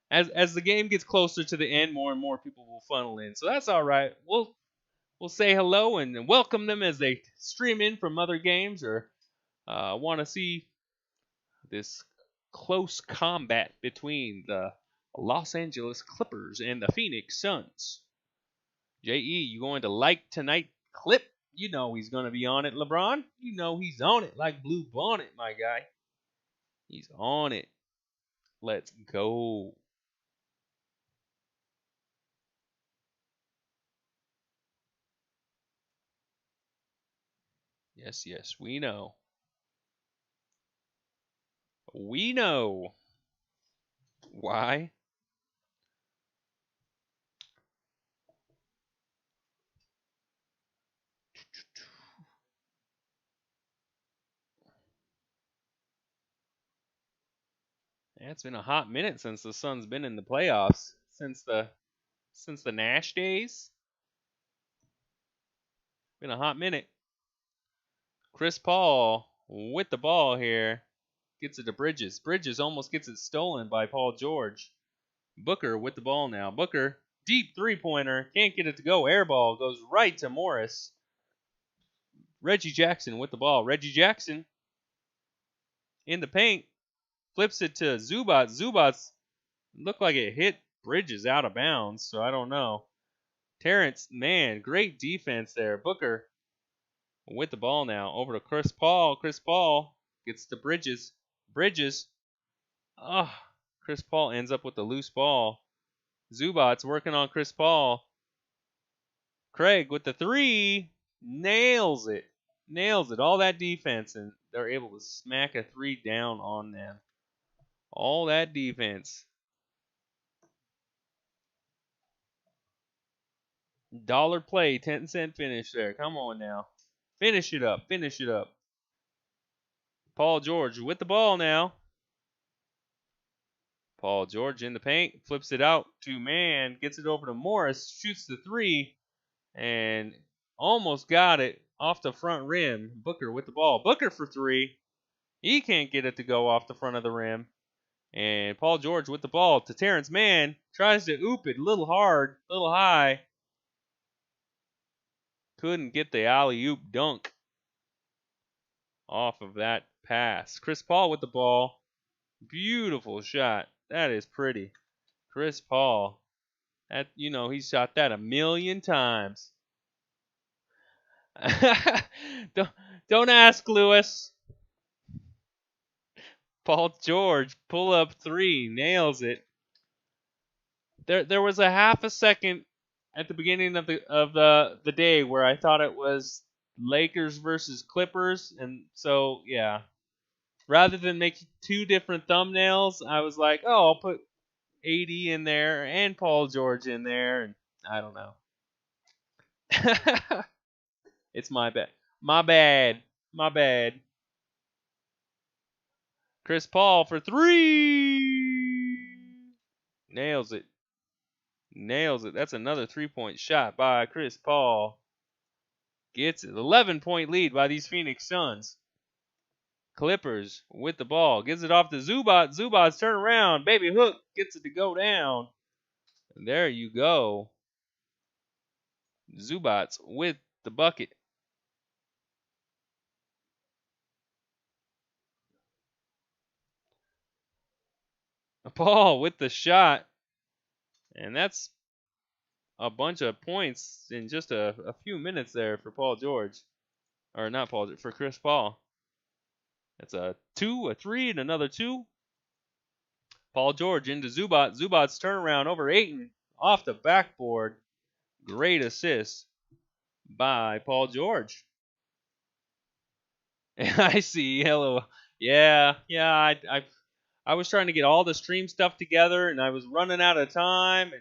As the game gets closer to the end, more and more people will funnel in. So that's all right. We'll say hello and welcome them as they stream in from other games or want to see this close combat between the Los Angeles Clippers and the Phoenix Suns. J.E., you going to like tonight clip? You know he's going to be on it, LeBron. You know he's on it like Blue Bonnet, my guy. He's on it. Let's go. Yes, yes, we know. We know. Why? Yeah, it's been a hot minute since the Suns been in the playoffs. Since the Nash days. Been a hot minute. Chris Paul with the ball here. Gets it to Bridges. Bridges almost gets it stolen by Paul George. Booker with the ball now. Booker, deep three-pointer. Can't get it to go. Air ball goes right to Morris. Reggie Jackson with the ball. Reggie Jackson in the paint. Flips it to Zubac. Zubac looked like it hit Bridges out of bounds, so I don't know. Terrence, man, great defense there. Booker with the ball now. Over to Chris Paul. Chris Paul gets to Bridges. Bridges. Chris Paul ends up with the loose ball. Zubac's working on Chris Paul. Craig with the 3. Nails it. Nails it. All that defense, and they're able to smack a 3 down on them. All that defense. Dollar play, 10-cent finish there. Come on now. Finish it up. Finish it up. Paul George with the ball now. Paul George in the paint. Flips it out to man. Gets it over to Morris. Shoots the 3. And almost got it off the front rim. Booker with the ball. Booker for 3. He can't get it to go off the front of the rim. And Paul George with the ball to Terrence Mann. Tries to oop it a little hard, a little high. Couldn't get the alley-oop dunk off of that pass. Chris Paul with the ball. Beautiful shot. That is pretty. Chris Paul. He shot that a million times. Don't ask, Lewis. Paul George, pull up 3, nails it. There was a half a second at the beginning of the day where I thought it was Lakers versus Clippers, and so yeah. Rather than make 2 different thumbnails, I was like, oh, I'll put AD in there and Paul George in there, and I don't know. It's my bad. My bad. My bad. Chris Paul for 3. Nails it. Nails it. That's another 3-point shot by Chris Paul. Gets it. 11-point lead by these Phoenix Suns. Clippers with the ball. Gives it off to Zubac. Zubac's turn around. Baby hook. Gets it to go down. And there you go. Zubac with the bucket. Paul with the shot. And that's a bunch of points in just a few minutes there for Paul George. Or not Paul, for Chris Paul. That's a 2, a 3, and another 2. Paul George into Zubac. Zubac's turnaround over Ayton. Off the backboard. Great assist by Paul George. I see. Hello. Yeah. I was trying to get all the stream stuff together, and I was running out of time,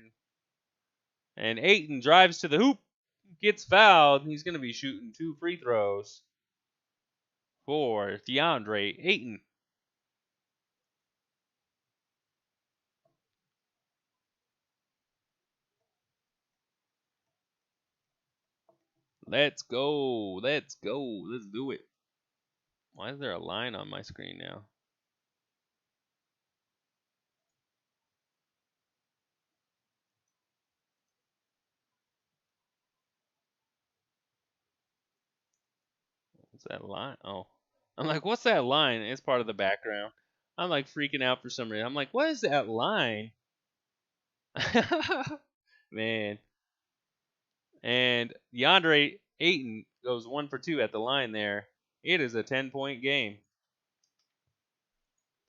and Ayton drives to the hoop, gets fouled, and he's going to be shooting 2 free throws for DeAndre Ayton. Let's go. Let's go. Let's do it. Why is there a line on my screen now? What's that line? Oh. I'm like, what's that line? It's part of the background. I'm like freaking out for some reason. I'm like, what is that line? Man. And DeAndre Ayton goes 1 for 2 at the line there. It is a 10-point game.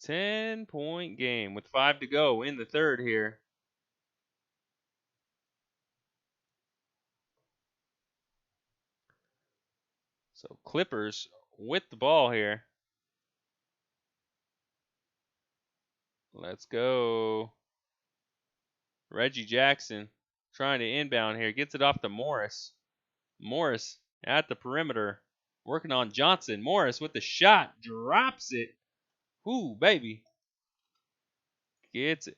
10-point game with 5 to go in the third here. So Clippers with the ball here. Let's go. Reggie Jackson trying to inbound here. Gets it off to Morris. Morris at the perimeter. Working on Johnson. Morris with the shot. Drops it. Ooh, baby. Gets it.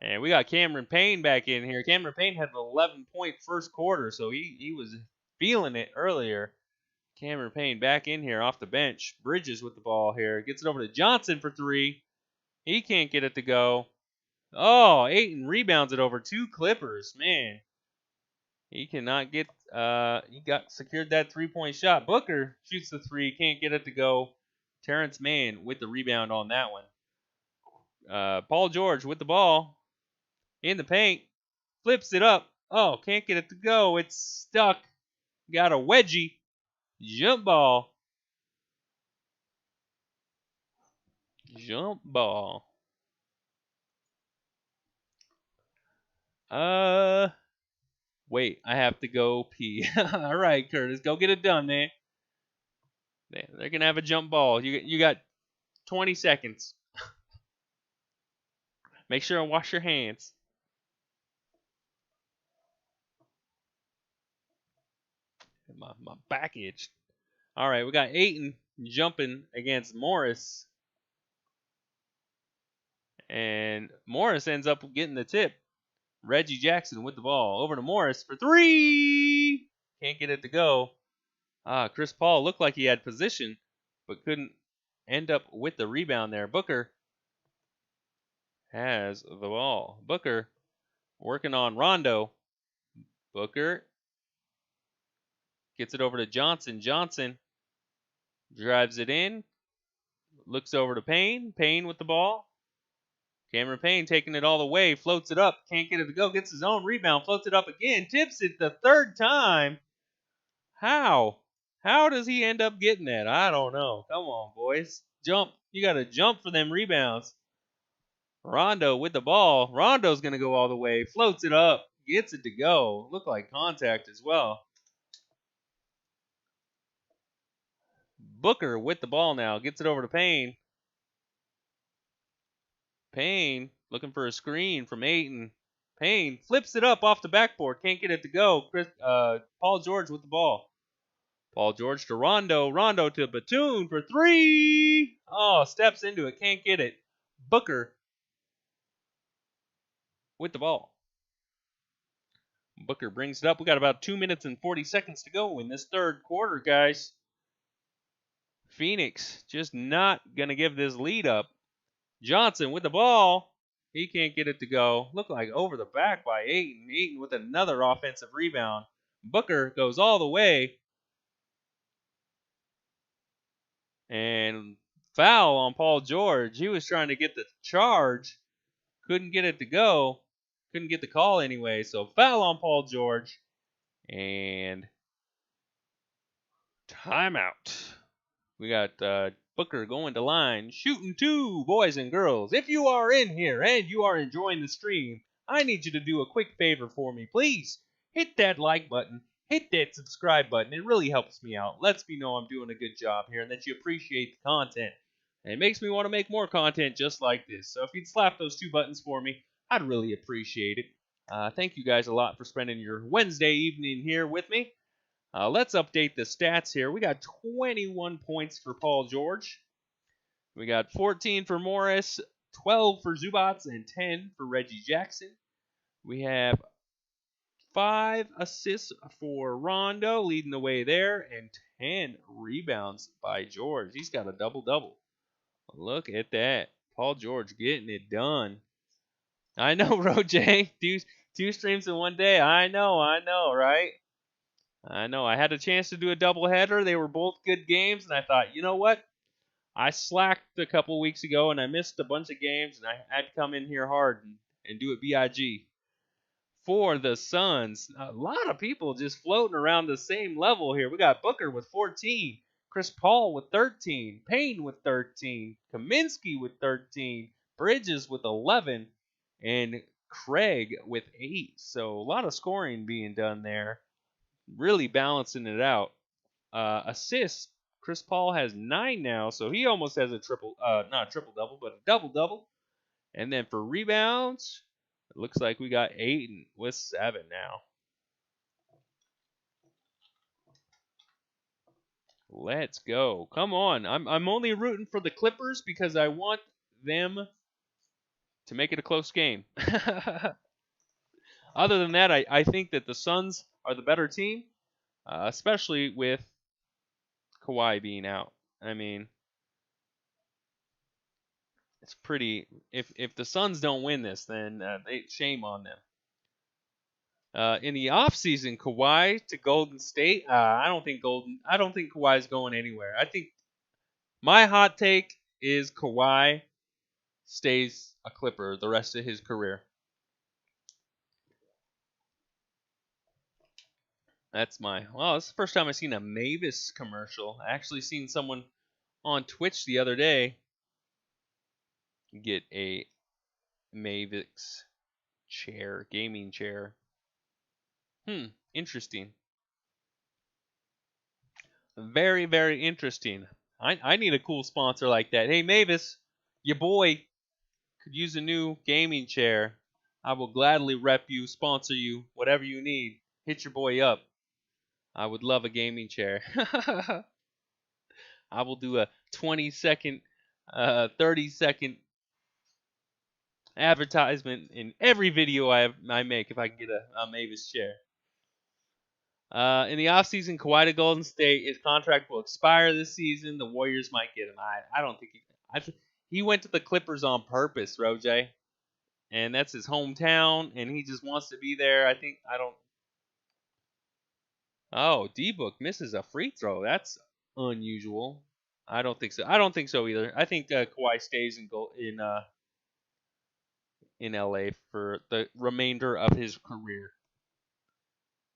And we got Cameron Payne back in here. Cameron Payne had an 11-point first quarter, so he was feeling it earlier. Cameron Payne back in here off the bench. Bridges with the ball here. Gets it over to Johnson for 3. He can't get it to go. Oh, Ayton rebounds it over 2 Clippers. Man, he cannot get. He got secured that 3-point shot. Booker shoots the 3. Can't get it to go. Terrence Mann with the rebound on that one. Paul George with the ball in the paint. Flips it up. Oh, can't get it to go. It's stuck. Got a wedgie. Jump ball. Jump ball. Wait, I have to go pee. All right, Curtis, go get it done, man. They're gonna have a jump ball. You got 20 seconds. Make sure and wash your hands. My back itch. All right, we got Ayton jumping against Morris. And Morris ends up getting the tip. Reggie Jackson with the ball. Over to Morris for 3. Can't get it to go. Chris Paul looked like he had position, but couldn't end up with the rebound there. Booker has the ball. Booker working on Rondo. Booker gets it over to Johnson. Johnson drives it in. Looks over to Payne. Payne with the ball. Cameron Payne taking it all the way. Floats it up. Can't get it to go. Gets his own rebound. Floats it up again. Tips it the 3rd time. How? How does he end up getting that? I don't know. Come on, boys. Jump. You got to jump for them rebounds. Rondo with the ball. Rondo's going to go all the way. Floats it up. Gets it to go. Look like contact as well. Booker with the ball now. Gets it over to Payne. Payne looking for a screen from Ayton. Payne flips it up off the backboard. Can't get it to go. Paul George with the ball. Paul George to Rondo. Rondo to Batum for three. Oh, steps into it. Can't get it. Booker with the ball. Booker brings it up. We got about 2 minutes and 40 seconds to go in this third quarter, guys. Phoenix just not going to give this lead up. Johnson with the ball. He can't get it to go. Look like over the back by Ayton. Ayton with another offensive rebound. Booker goes all the way. And foul on Paul George. He was trying to get the charge. Couldn't get it to go. Couldn't get the call anyway. So foul on Paul George. And timeout. We got Booker going to line. Shooting two, boys and girls. If you are in here and you are enjoying the stream, I need you to do a quick favor for me. Please hit that like button. Hit that subscribe button. It really helps me out. Lets me know I'm doing a good job here and that you appreciate the content. And it makes me want to make more content just like this. So if you'd slap those two buttons for me, I'd really appreciate it. Thank you guys a lot for spending your Wednesday evening here with me. Let's update the stats here. We got 21 points for Paul George. We got 14 for Morris, 12 for Zubats, and 10 for Reggie Jackson. We have 5 assists for Rondo, leading the way there, and 10 rebounds by George. He's got a double-double. Look at that. Paul George getting it done. I know, Roj. Two streams in one day. I know, right? I know. I had a chance to do a doubleheader. They were both good games, and I thought, you know what? I slacked a couple weeks ago, and I missed a bunch of games, and I had to come in here hard and do it BIG. For the Suns, a lot of people just floating around the same level here. We got Booker with 14, Chris Paul with 13, Payne with 13, Kaminsky with 13, Bridges with 11, and Craig with 8. So a lot of scoring being done there. Really balancing it out. Assists, Chris Paul has 9 now, so he almost has a not a triple-double, but a double-double. And then for rebounds, it looks like we got Ayton with 7 now. Let's go. Come on. I'm only rooting for the Clippers because I want them to make it a close game. Other than that, I think that the Suns are the better team, especially with Kawhi being out. I mean, it's pretty. If the Suns don't win this, then shame on them. In the offseason, Kawhi to Golden State. I don't think Kawhi's going anywhere. I think my hot take is Kawhi stays a Clipper the rest of his career. That's well, it's the first time I've seen a Mavis commercial. I actually seen someone on Twitch the other day get a Mavis chair, gaming chair. Interesting. Very, very interesting. I need a cool sponsor like that. Hey, Mavis, your boy could use a new gaming chair. I will gladly rep you, sponsor you, whatever you need. Hit your boy up. I would love a gaming chair. I will do a 20-second, 30-second advertisement in every video I make if I can get a Mavis chair. In the offseason, Kawhi to Golden State, his contract will expire this season. The Warriors might get him. I don't think he went to the Clippers on purpose, Roj. And that's his hometown, and he just wants to be there. Oh, D-Book misses a free throw. That's unusual. I don't think so. I don't think so either. I think Kawhi stays in LA for the remainder of his career.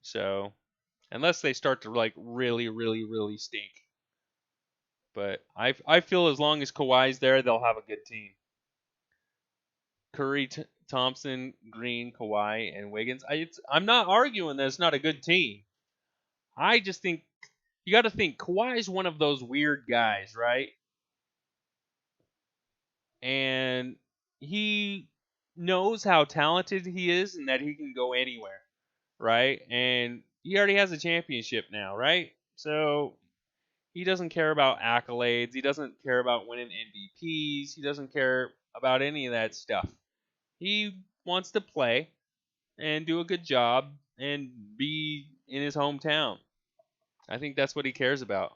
So, unless they start to like really, really, really stink. But I feel as long as Kawhi's there, they'll have a good team. Curry, Thompson, Green, Kawhi, and Wiggins. I'm not arguing that it's not a good team. I just think you got to think Kawhi's one of those weird guys, right? And he knows how talented he is and that he can go anywhere, right? And he already has a championship now, right? So he doesn't care about accolades. He doesn't care about winning MVPs. He doesn't care about any of that stuff. He wants to play and do a good job and be in his hometown. I think that's what he cares about.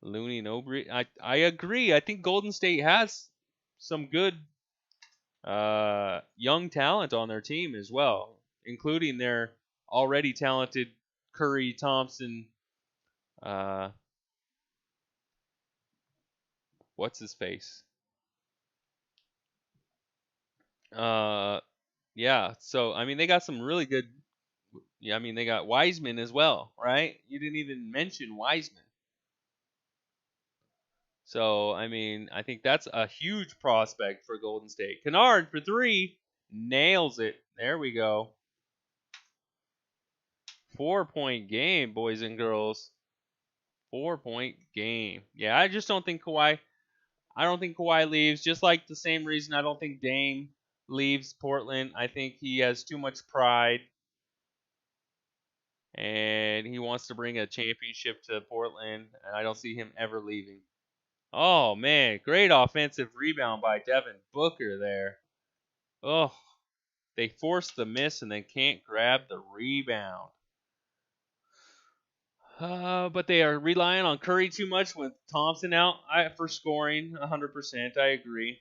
Looney and Obrey. I agree. I think Golden State has some good young talent on their team as well, including their already talented Curry, Thompson, uh, what's his face? Uh, yeah. So I mean, they got some really good. Yeah, I mean, they got Wiseman as well, right? You didn't even mention Wiseman. So I mean, I think that's a huge prospect for Golden State. Kennard for three nails it. There we go. 4-point game, boys and girls. 4-point game. Yeah, I just don't think Kawhi. I don't think Kawhi leaves. Just like the same reason I don't think Dame leaves Portland. I think he has too much pride, and he wants to bring a championship to Portland. And I don't see him ever leaving. Oh man, great offensive rebound by Devin Booker there. Oh, they force the miss and then can't grab the rebound. But they are relying on Curry too much with Thompson out for scoring 100%. I agree.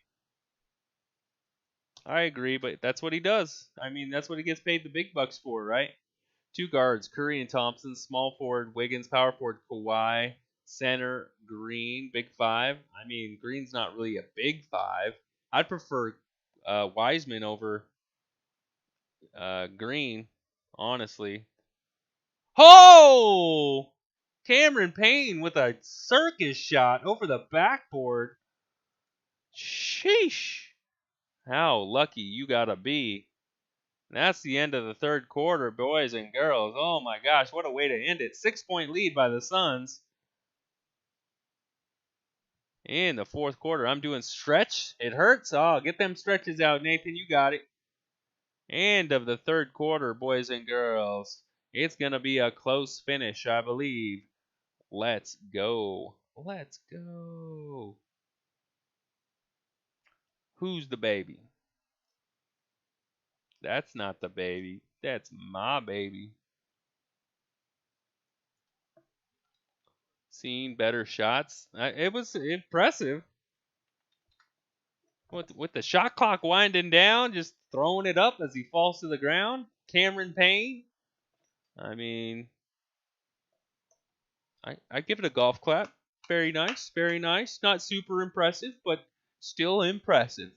I agree, but that's what he does. I mean, that's what he gets paid the big bucks for, right? Two guards, Curry and Thompson, small forward, Wiggins, power forward, Kawhi, center, Green, big five. I mean, Green's not really a big five. I'd prefer Wiseman over Green, honestly. Oh! Cameron Payne with a circus shot over the backboard. Sheesh. How lucky you gotta be. And that's the end of the third quarter, boys and girls. Oh my gosh, what a way to end it. 6-point lead by the Suns. In the fourth quarter, I'm doing stretch. It hurts. Oh, get them stretches out, Nathan. You got it. End of the third quarter, boys and girls. It's going to be a close finish, I believe. Let's go. Let's go. Who's the baby? That's not the baby. That's my baby. Seeing better shots. It was impressive. With the shot clock winding down, just throwing it up as he falls to the ground. Cameron Payne. I mean, I give it a golf clap. Very nice, very nice. Not super impressive, but still impressive.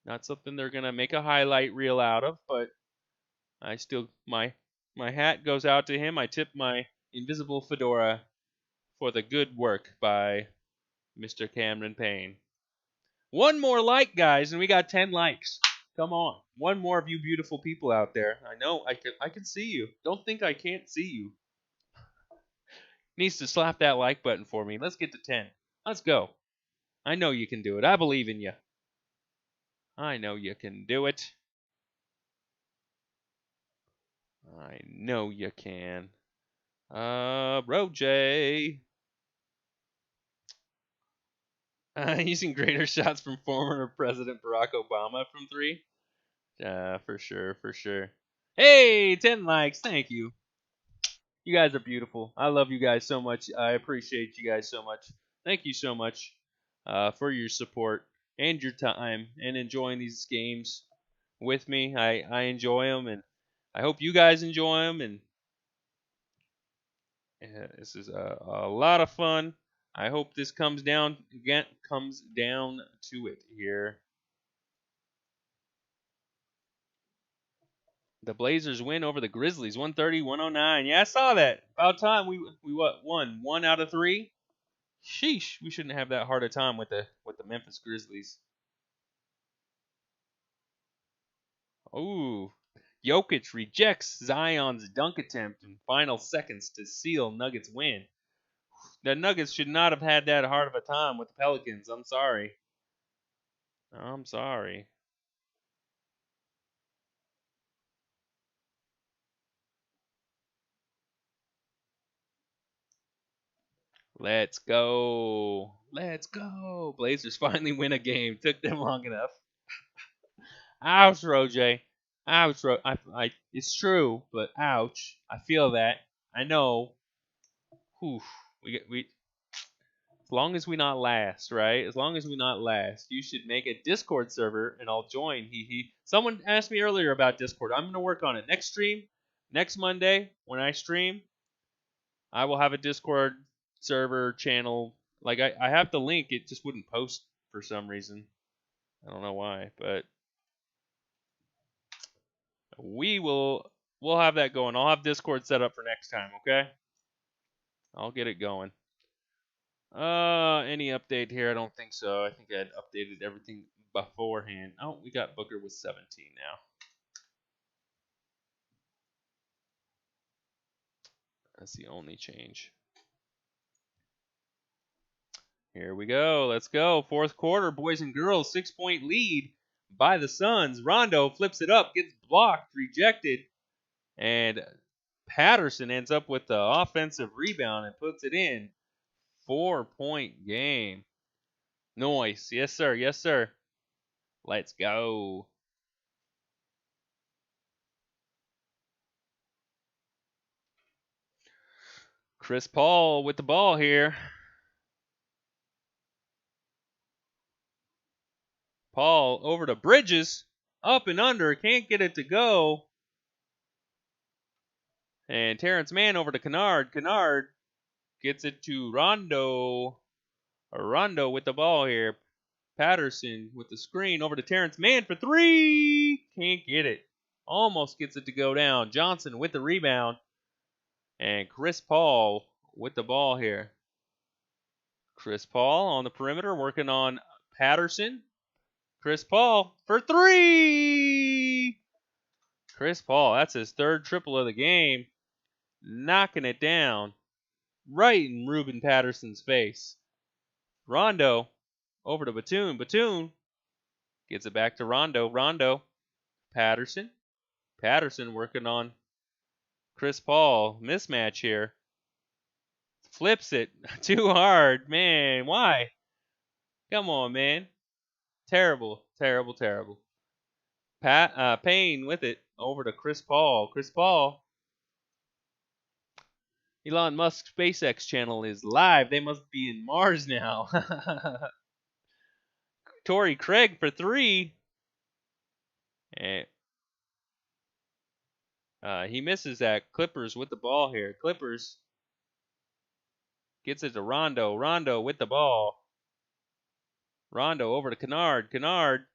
Not something they're gonna make a highlight reel out of, but I still my hat goes out to him. I tip my invisible fedora for the good work by Mr. Cameron Payne. One more like, guys, and we got 10 likes. Come on. One more of you beautiful people out there. I know I can see you. Don't think I can't see you. Needs to slap that like button for me. Let's get to 10. Let's go. I know you can do it. I believe in you. I know you can do it. I know you can. Roj. Using greater shots from former President Barack Obama from three. For sure, for sure. Hey, 10 likes. Thank you. You guys are beautiful. I love you guys so much. I appreciate you guys so much. Thank you so much for your support and your time and enjoying these games with me. I enjoy them, and I hope you guys enjoy them. And this is a lot of fun. I hope this comes down to it here. The Blazers win over the Grizzlies, 130-109. Yeah, I saw that. About time we won 1 out of 3. Sheesh, we shouldn't have that hard a time with the Memphis Grizzlies. Ooh, Jokic rejects Zion's dunk attempt in final seconds to seal Nuggets win. The Nuggets should not have had that hard of a time with the Pelicans. I'm sorry. I'm sorry. Let's go. Let's go. Blazers finally win a game. Took them long enough. Ouch, Roj. Ouch, it's true, but ouch. I feel that. I know. Whew. As long as we not last, right? As long as we not last, you should make a Discord server and I'll join. Someone asked me earlier about Discord. I'm gonna work on it. Next stream, next Monday when I stream, I will have a Discord server channel. Like I have the link, it just wouldn't post for some reason. I don't know why, but we'll have that going. I'll have Discord set up for next time, okay? I'll get it going. Any update here? I don't think so. I think I had updated everything beforehand. Oh, we got Booker with 17 now. That's the only change. Here we go. Let's go. Fourth quarter, boys and girls, 6-point lead by the Suns. Rondo flips it up, gets blocked, rejected, and Patterson ends up with the offensive rebound and puts it in. 4-point game. Noise. Yes, sir. Yes, sir. Let's go. Chris Paul with the ball here. Paul over to Bridges. Up and under. Can't get it to go. And Terrence Mann over to Kennard. Kennard gets it to Rondo. Rondo with the ball here. Patterson with the screen over to Terrence Mann for 3. Can't get it. Almost gets it to go down. Johnson with the rebound. And Chris Paul with the ball here. Chris Paul on the perimeter working on Patterson. Chris Paul for 3. Chris Paul, that's his third triple of the game. Knocking it down right in Ruben Patterson's face. Rondo over to Batum. Batum gets it back to Rondo. Rondo. Patterson. Patterson working on Chris Paul. Mismatch here. Flips it too hard. Man, why? Come on, man. Terrible, terrible, terrible. Payne with it over to Chris Paul. Chris Paul. Elon Musk's SpaceX channel is live. They must be in Mars now. Torrey Craig for 3. And he misses that. Clippers with the ball here. Clippers gets it to Rondo. Rondo with the ball. Rondo over to Kennard. Kennard.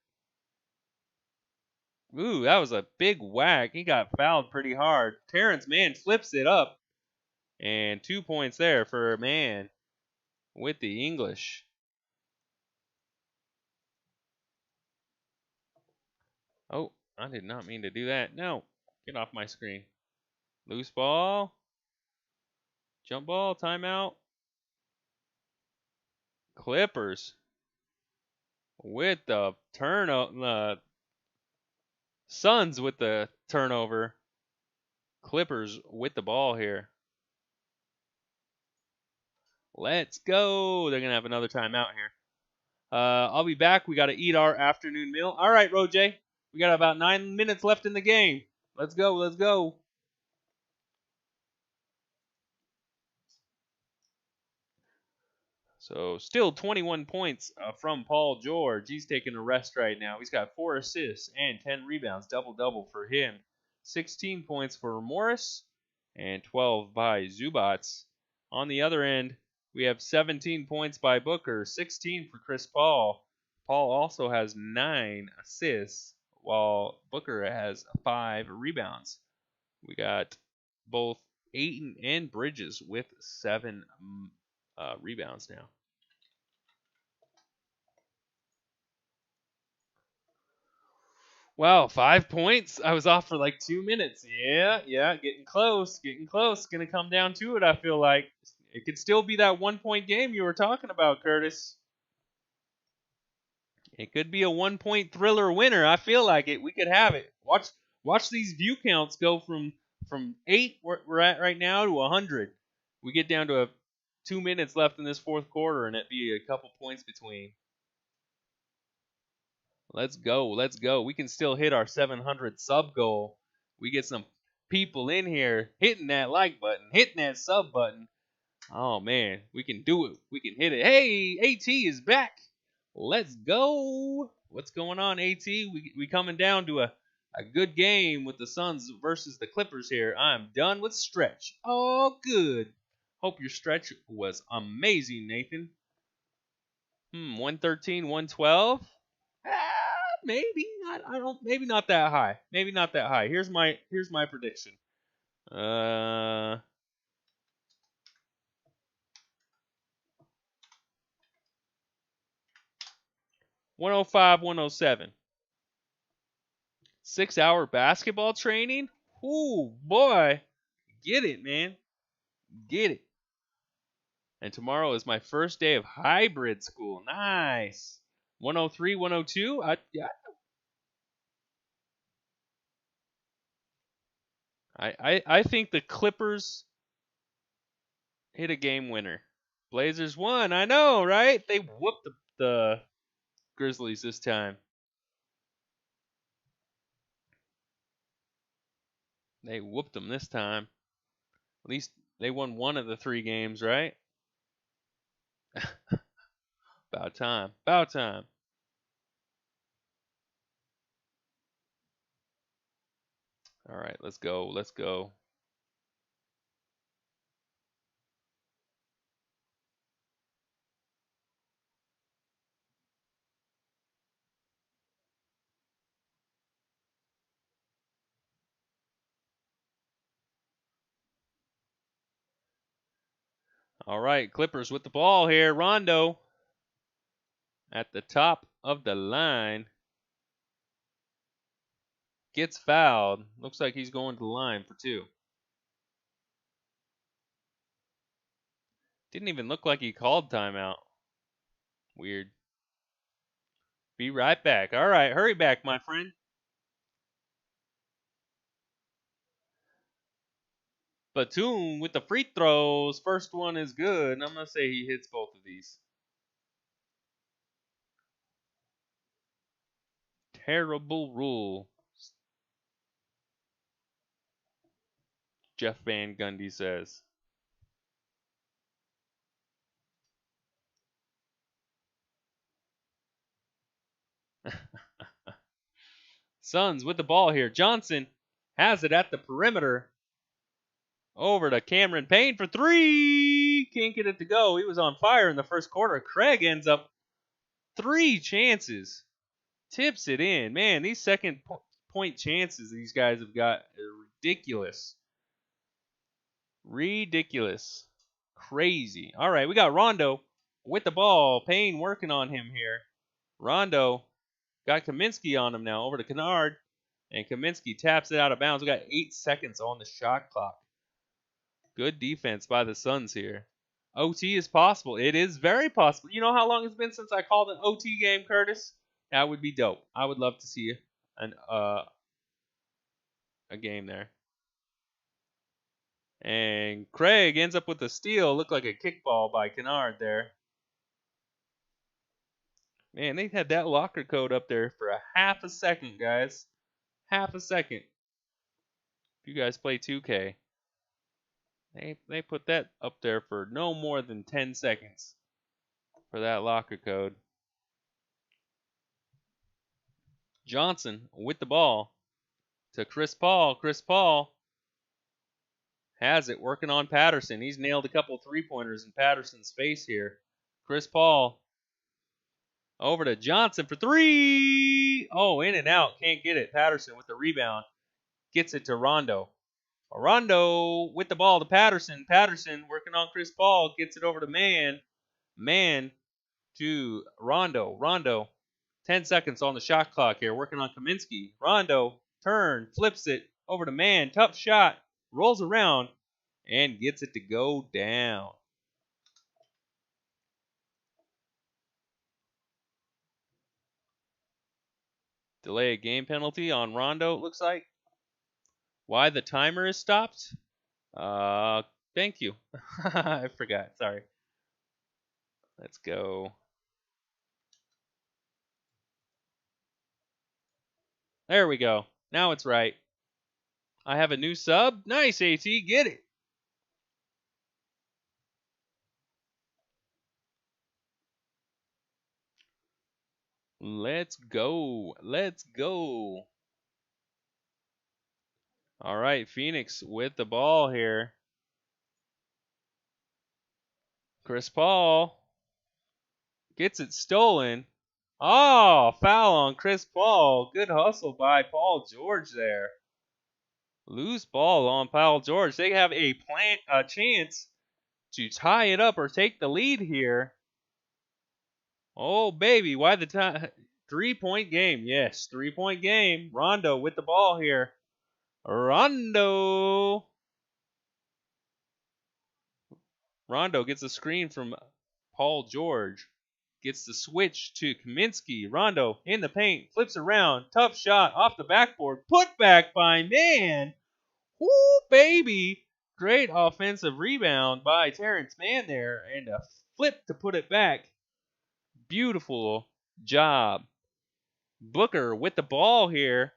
Ooh, that was a big whack. He got fouled pretty hard. Terrence Mann flips it up. And 2 points there for Mann with the English. Oh, I did not mean to do that. No, get off my screen. Loose ball. Jump ball, timeout. Clippers with the turnover. Suns with the turnover. Clippers with the ball here. Let's go. They're going to have another timeout here. I'll be back. We got to eat our afternoon meal. All right, Roj. We got about 9 minutes left in the game. Let's go. Let's go. So still 21 points from Paul George. He's taking a rest right now. He's got 4 assists and 10 rebounds. Double-double for him. 16 points for Morris and 12 by Zubats. On the other end, we have 17 points by Booker, 16 for Chris Paul. Paul also has 9 assists. while Booker has 5 rebounds. We got both Ayton and Bridges with 7 rebounds now. Wow, 5 points? I was off for like 2 minutes. Yeah, getting close, getting close. Gonna come down to it, I feel like. It could still be that 1-point game you were talking about, Curtis. It could be a 1-point thriller winner. I feel like it. We could have it. Watch these view counts go from 8 we're at right now to 100. We get down to 2 minutes left in this fourth quarter, and it'd be a couple points between. Let's go. Let's go. We can still hit our 700 sub goal. We get some people in here hitting that like button, hitting that sub button. Oh, man. We can do it. We can hit it. Hey, AT is back. Let's go. What's going on, AT? We coming down to a good game with the Suns versus the Clippers here. I'm done with stretch. Oh, good. Hope your stretch was amazing, Nathan. 113, 112? Maybe. I don't. Maybe not that high. Maybe not that high. Here's my prediction. 105, 107. 6-hour basketball training? Ooh, boy. Get it, man. Get it. And tomorrow is my first day of hybrid school. Nice. 103, 102? I think the Clippers hit a game winner. Blazers won. I know, right? They whooped the Grizzlies this time. They whooped them this time. At least they won one of the 3 games, right? About time. About time. All right, let's go. Let's go. All right, Clippers with the ball here. Rondo at the top of the line. Gets fouled. Looks like he's going to the line for 2. Didn't even look like he called timeout. Weird. Be right back. All right, hurry back, my friend. Batum with the free throws. First one is good. And I'm going to say he hits both of these. Terrible rule. Jeff Van Gundy says. Suns with the ball here. Johnson has it at the perimeter. Over to Cameron Payne for 3. Can't get it to go. He was on fire in the first quarter. Craig ends up 3 chances. Tips it in. Man, these second point chances these guys have got are ridiculous. Ridiculous. Crazy. All right, we got Rondo with the ball. Payne working on him here. Rondo got Kaminsky on him now. Over to Kennard. And Kaminsky taps it out of bounds. We got 8 seconds on the shot clock. Good defense by the Suns here. OT is possible. It is very possible. You know how long it's been since I called an OT game, Curtis? That would be dope. I would love to see a game there. And Craig ends up with a steal. Looked like a kickball by Kennard there. Man, they had that locker code up there for a half a second, guys. Half a second. If you guys play 2K. They put that up there for no more than 10 seconds for that locker code. Johnson with the ball to Chris Paul. Chris Paul has it working on Patterson. He's nailed a couple 3-pointers in Patterson's face here. Chris Paul Over to Johnson for 3. Oh, in and out. Can't get it. Patterson with the rebound. Gets it to Rondo. Rondo with the ball to Patterson. Patterson working on Chris Paul. Gets it over to Man. Man to Rondo. Rondo. 10 seconds on the shot clock here. Working on Kaminsky. Rondo. Turn. Flips it over to Man. Tough shot. Rolls around. And gets it to go down. Delay a game penalty on Rondo, it looks like. Why the timer is stopped? Thank you. I forgot. Sorry. Let's go. There we go. Now it's right. I have a new sub. Nice, AT. Get it. Let's go. Let's go. All right, Phoenix with the ball here. Chris Paul gets it stolen. Oh, foul on Chris Paul. Good hustle by Paul George there. Loose ball on Paul George. They have a chance to tie it up or take the lead here. Oh, baby. Why the time? 3-point game. Yes, 3-point game. Rondo with the ball here. Rondo. Rondo gets a screen from Paul George. Gets the switch to Kaminsky. Rondo in the paint. Flips around. Tough shot off the backboard. Put back by Man. Woo, baby. Great offensive rebound by Terrence Mann there. And a flip to put it back. Beautiful job. Booker with the ball here.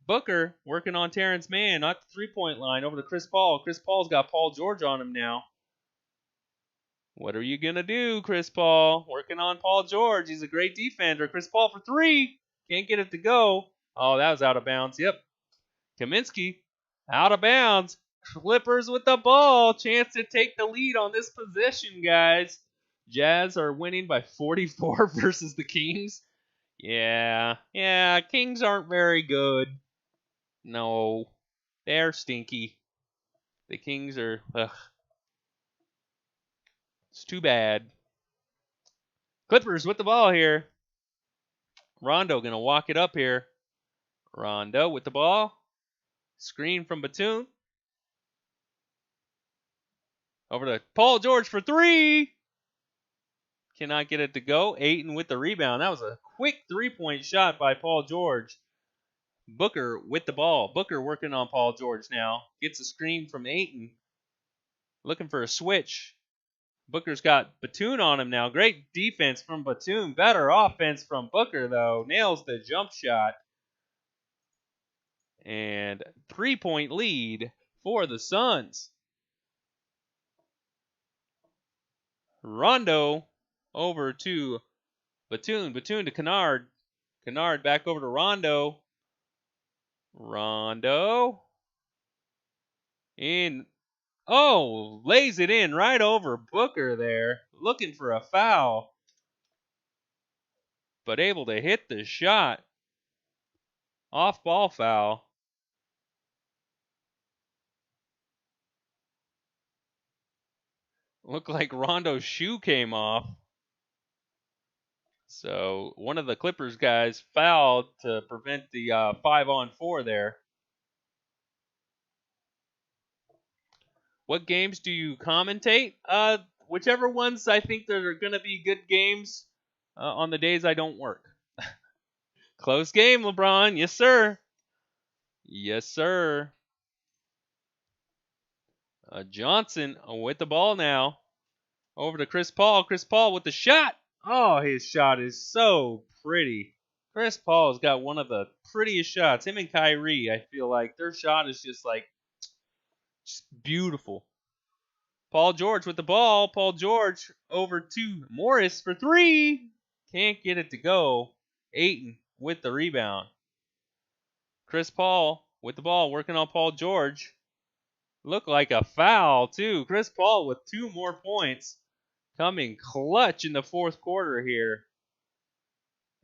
Booker working on Terrence Mann, not the three-point line, over to Chris Paul. Chris Paul's got Paul George on him now. What are you going to do, Chris Paul? Working on Paul George. He's a great defender. Chris Paul for 3. Can't get it to go. Oh, that was out of bounds. Yep. Kaminsky out of bounds. Clippers with the ball. Chance to take the lead on this possession, guys. Jazz are winning by 44 versus the Kings. Yeah, Kings aren't very good. No, they're stinky. The Kings are, it's too bad. Clippers with the ball here. Rondo gonna walk it up here. Rondo with the ball. Screen from Batum. Over to Paul George for 3. Cannot get it to go. Ayton with the rebound. That was a quick 3-point shot by Paul George. Booker with the ball. Booker working on Paul George now. Gets a screen from Ayton. Looking for a switch. Booker's got Batum on him now. Great defense from Batum. Better offense from Booker, though. Nails the jump shot. And 3-point lead for the Suns. Rondo over to Batum. Batum to Kennard. Kennard back over to Rondo. Rondo. In. Oh, lays it in right over Booker there. Looking for a foul. But able to hit the shot. Off-ball foul. Looked like Rondo's shoe came off. So one of the Clippers guys fouled to prevent the 5-on-4 there. What games do you commentate? Whichever ones I think that are going to be good games on the days I don't work. Close game, LeBron. Yes, sir. Yes, sir. Johnson with the ball now. Over to Chris Paul. Chris Paul with the shot. Oh, his shot is so pretty. Chris Paul's got one of the prettiest shots. Him and Kyrie, I feel like their shot is just beautiful. Paul George with the ball. Paul George over to Morris for 3. Can't get it to go. Ayton with the rebound. Chris Paul with the ball, working on Paul George. Looked like a foul, too. Chris Paul with 2 more points. Coming clutch in the fourth quarter here.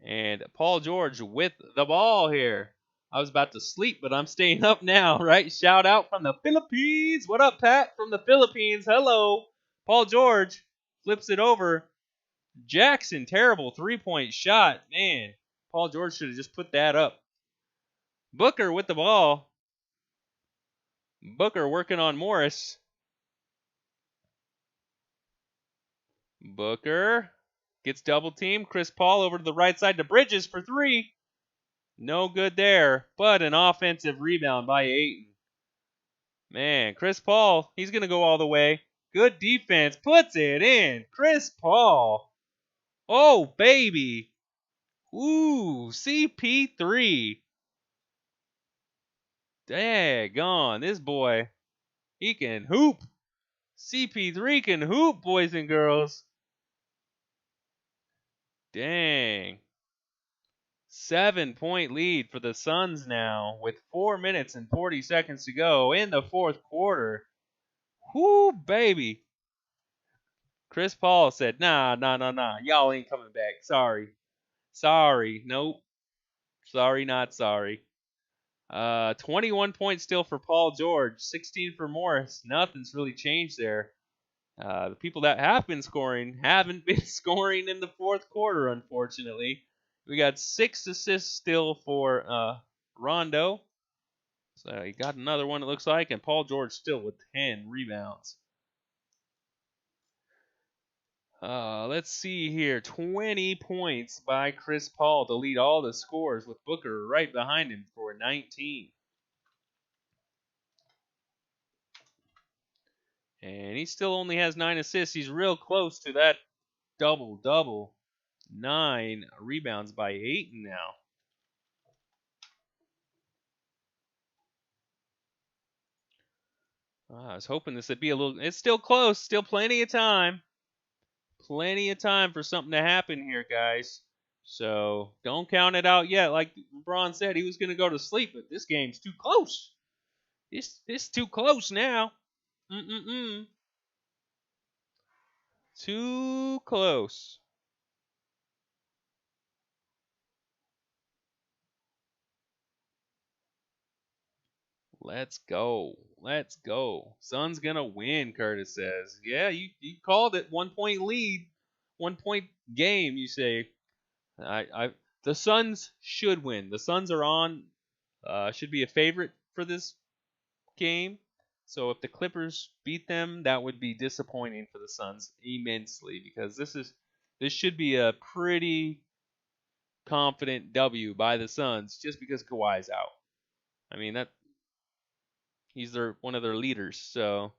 And Paul George with the ball here. I was about to sleep, but I'm staying up now, right? Shout out from the Philippines. What up, Pat? From the Philippines. Hello. Paul George flips it over. Jackson, terrible 3-point shot. Man, Paul George should have just put that up. Booker with the ball. Booker working on Morris. Booker gets double teamed. Chris Paul over to the right side to Bridges for 3. No good there, but an offensive rebound by Ayton. Man, Chris Paul, he's going to go all the way. Good defense, puts it in. Chris Paul. Oh, baby. Ooh, CP3. Daggone, this boy, he can hoop. CP3 can hoop, boys and girls. Dang. 7-point lead for the Suns now with 4 minutes and 40 seconds to go in the fourth quarter. Whoo, baby. Chris Paul said, nah. Y'all ain't coming back. Sorry. Nope. Sorry, not sorry. 21 points still for Paul George. 16 for Morris. Nothing's really changed there. The people that have been scoring haven't been scoring in the fourth quarter, unfortunately. We got 6 assists still for Rondo. So he got another one, it looks like, and Paul George still with 10 rebounds. Let's see here. 20 points by Chris Paul to lead all the scores, with Booker right behind him for 19. And he still only has 9 assists. He's real close to that double-double. 9 rebounds by Ayton now. I was hoping this would be a little... It's still close. Still plenty of time. Plenty of time for something to happen here, guys. So don't count it out yet. Like LeBron said, he was going to go to sleep, but this game's too close. It's too close now. Too close. Let's go. Let's go. Suns gonna win, Curtis says. Yeah, you called it. 1-point lead. 1-point game, you say. The Suns should win. The Suns are on should be a favorite for this game. So if the Clippers beat them, that would be disappointing for the Suns immensely, because this should be a pretty confident W by the Suns just because Kawhi's out. I mean, that he's one of their leaders, so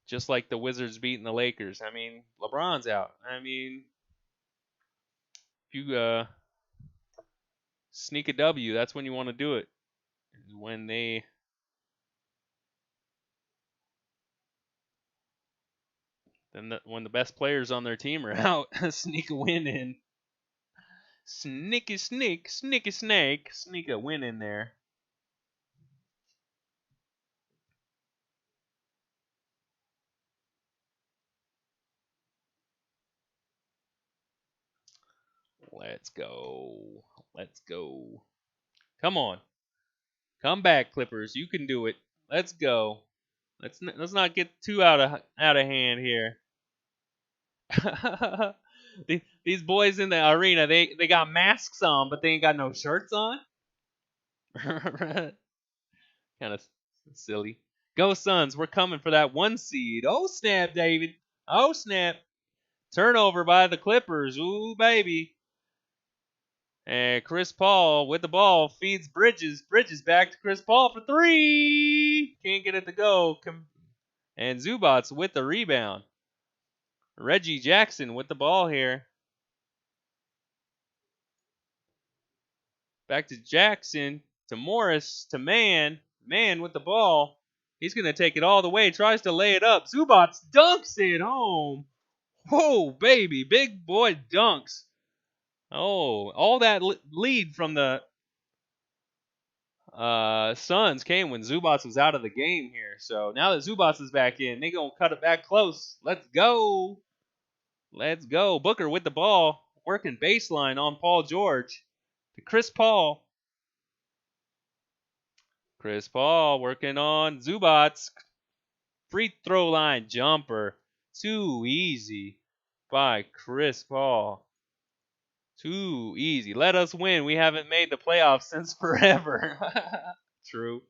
just like the Wizards beating the Lakers. I mean, LeBron's out. I mean, if you sneak a W, that's when you want to do it. When the best players on their team are out, sneak a win in. Sneaky snake, sneak a win in there. Let's go. Let's go. Come on. Come back, Clippers. You can do it. Let's go. Let's not get too out of hand here. These boys in the arena, they got masks on, but they ain't got no shirts on. Kind of silly. Go Suns. We're coming for that 1 seed. Oh, snap, David. Oh, snap. Turnover by the Clippers. Ooh, baby. And Chris Paul with the ball feeds Bridges. Bridges back to Chris Paul for 3. Can't get it to go. And Zubats with the rebound. Reggie Jackson with the ball here. Back to Jackson. To Morris. To Man. Man with the ball. He's going to take it all the way. Tries to lay it up. Zubats dunks it home. Whoa, baby. Big boy dunks. Oh, all that lead from the Suns came when Zubats was out of the game here. So now that Zubats is back in, they going to cut it back close. Let's go. Let's go. Booker with the ball. Working baseline on Paul George. To Chris Paul. Chris Paul working on Zubats. Free throw line jumper. Too easy by Chris Paul. Too easy. Let us win. We haven't made the playoffs since forever. True.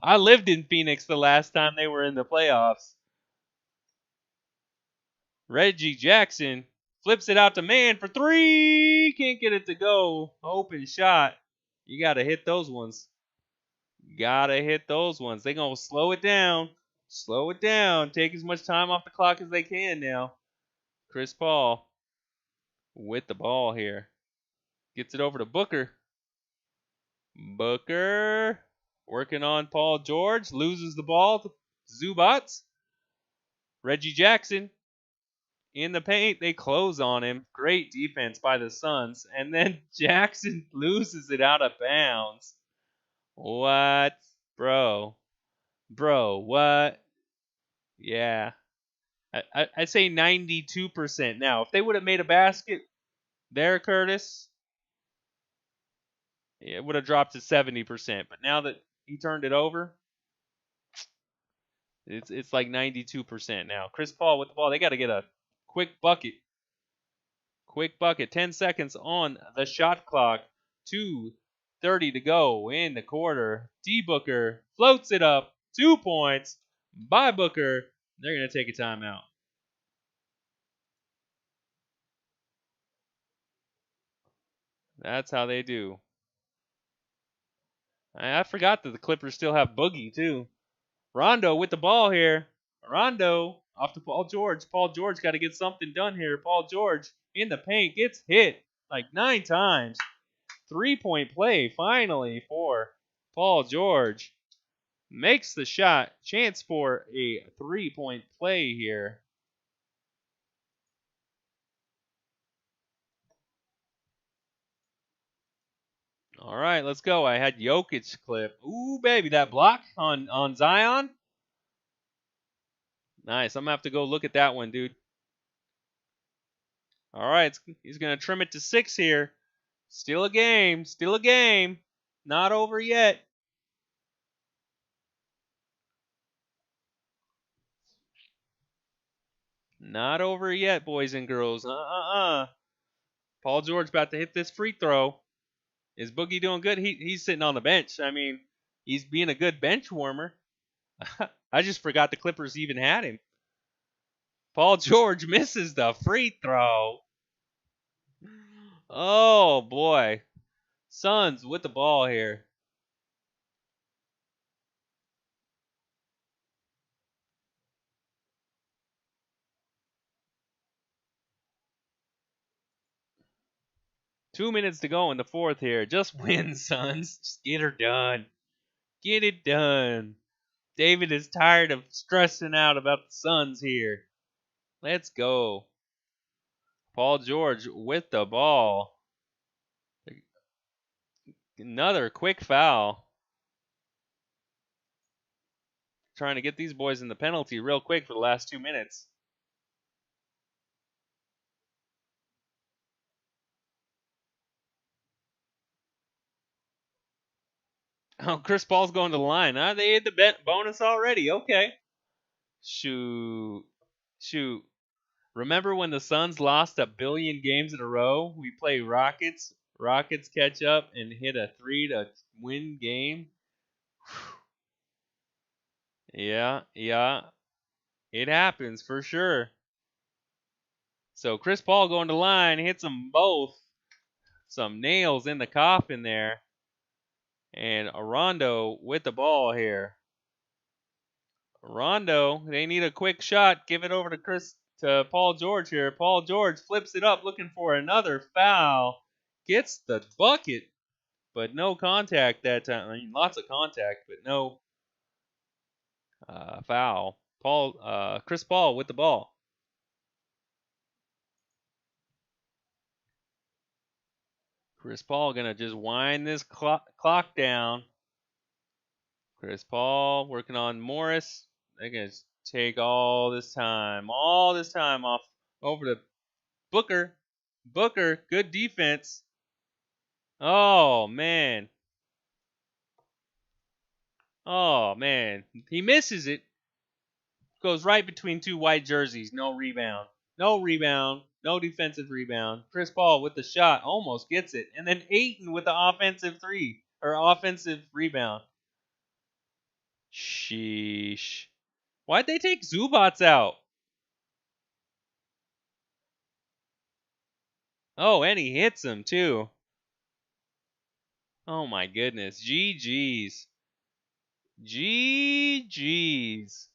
I lived in Phoenix the last time they were in the playoffs. Reggie Jackson flips it out to man for three. Can't get it to go. Open shot. You got to hit those ones. Gotta hit those ones. They gonna slow it down. Slow it down. Take as much time off the clock as they can now. Chris Paul with the ball here. Gets it over to Booker. Booker working on Paul George. Loses the ball to Zubats. Reggie Jackson in the paint. They close on him. Great defense by the Suns. And then Jackson loses it out of bounds. What? Bro, what? Yeah. I say 92% now. If they would have made a basket there, Curtis, it would have dropped to 70%. But now that he turned it over, it's like 92% now. Chris Paul with the ball. They got to get a quick bucket. Quick bucket. 10 seconds on the shot clock. 2:30 to go in the quarter. D Booker floats it up. 2 points by Booker. They're going to take a timeout. That's how they do. I forgot that the Clippers still have Boogie, too. Rondo with the ball here. Rondo off to Paul George. Paul George got to get something done here. Paul George in the paint gets hit like 9 times. 3-point play finally for Paul George. Makes the shot. Chance for a 3-point play here. All right, let's go. I had Jokic clip. Ooh, baby, that block on Zion. Nice. I'm going to have to go look at that one, dude. All right, he's going to trim it to 6 here. Still a game. Still a game. Not over yet. Not over yet, boys and girls. Paul George about to hit this free throw. Is Boogie doing good? He's sitting on the bench. I mean, he's being a good bench warmer. I just forgot the Clippers even had him. Paul George misses the free throw. Oh, boy. Suns with the ball here. Two minutes to go in the fourth here. Just win, Suns. Just get her done. Get it done. David is tired of stressing out about the Suns here. Let's go. Paul George with the ball. Another quick foul. Trying to get these boys in the penalty real quick for the last 2 minutes. Oh, Chris Paul's going to the line. Huh? They hit the bonus already. Okay. Shoot. Remember when the Suns lost a billion games in a row? We play Rockets. Rockets catch up and hit a 3 to win game. Yeah. It happens for sure. So Chris Paul going to line, hits them both. Some nails in the coffin there. And Rondo with the ball here. Rondo, they need a quick shot. Give it over to Paul George here. Paul George flips it up looking for another foul. Gets the bucket, but no contact that time. I mean, lots of contact, but no foul. Chris Paul with the ball. Chris Paul gonna just wind this clock down. Chris Paul working on Morris. They're gonna take all this time off over to Booker. Booker, good defense. Oh, man. Oh, man. He misses it. Goes right between two white jerseys. No rebound. No rebound. No defensive rebound. Chris Paul with the shot almost gets it. And then Ayton with the offensive three. Or offensive rebound. Sheesh. Why'd they take Zubats out? Oh, and he hits him too. Oh my goodness. GG's. GG's.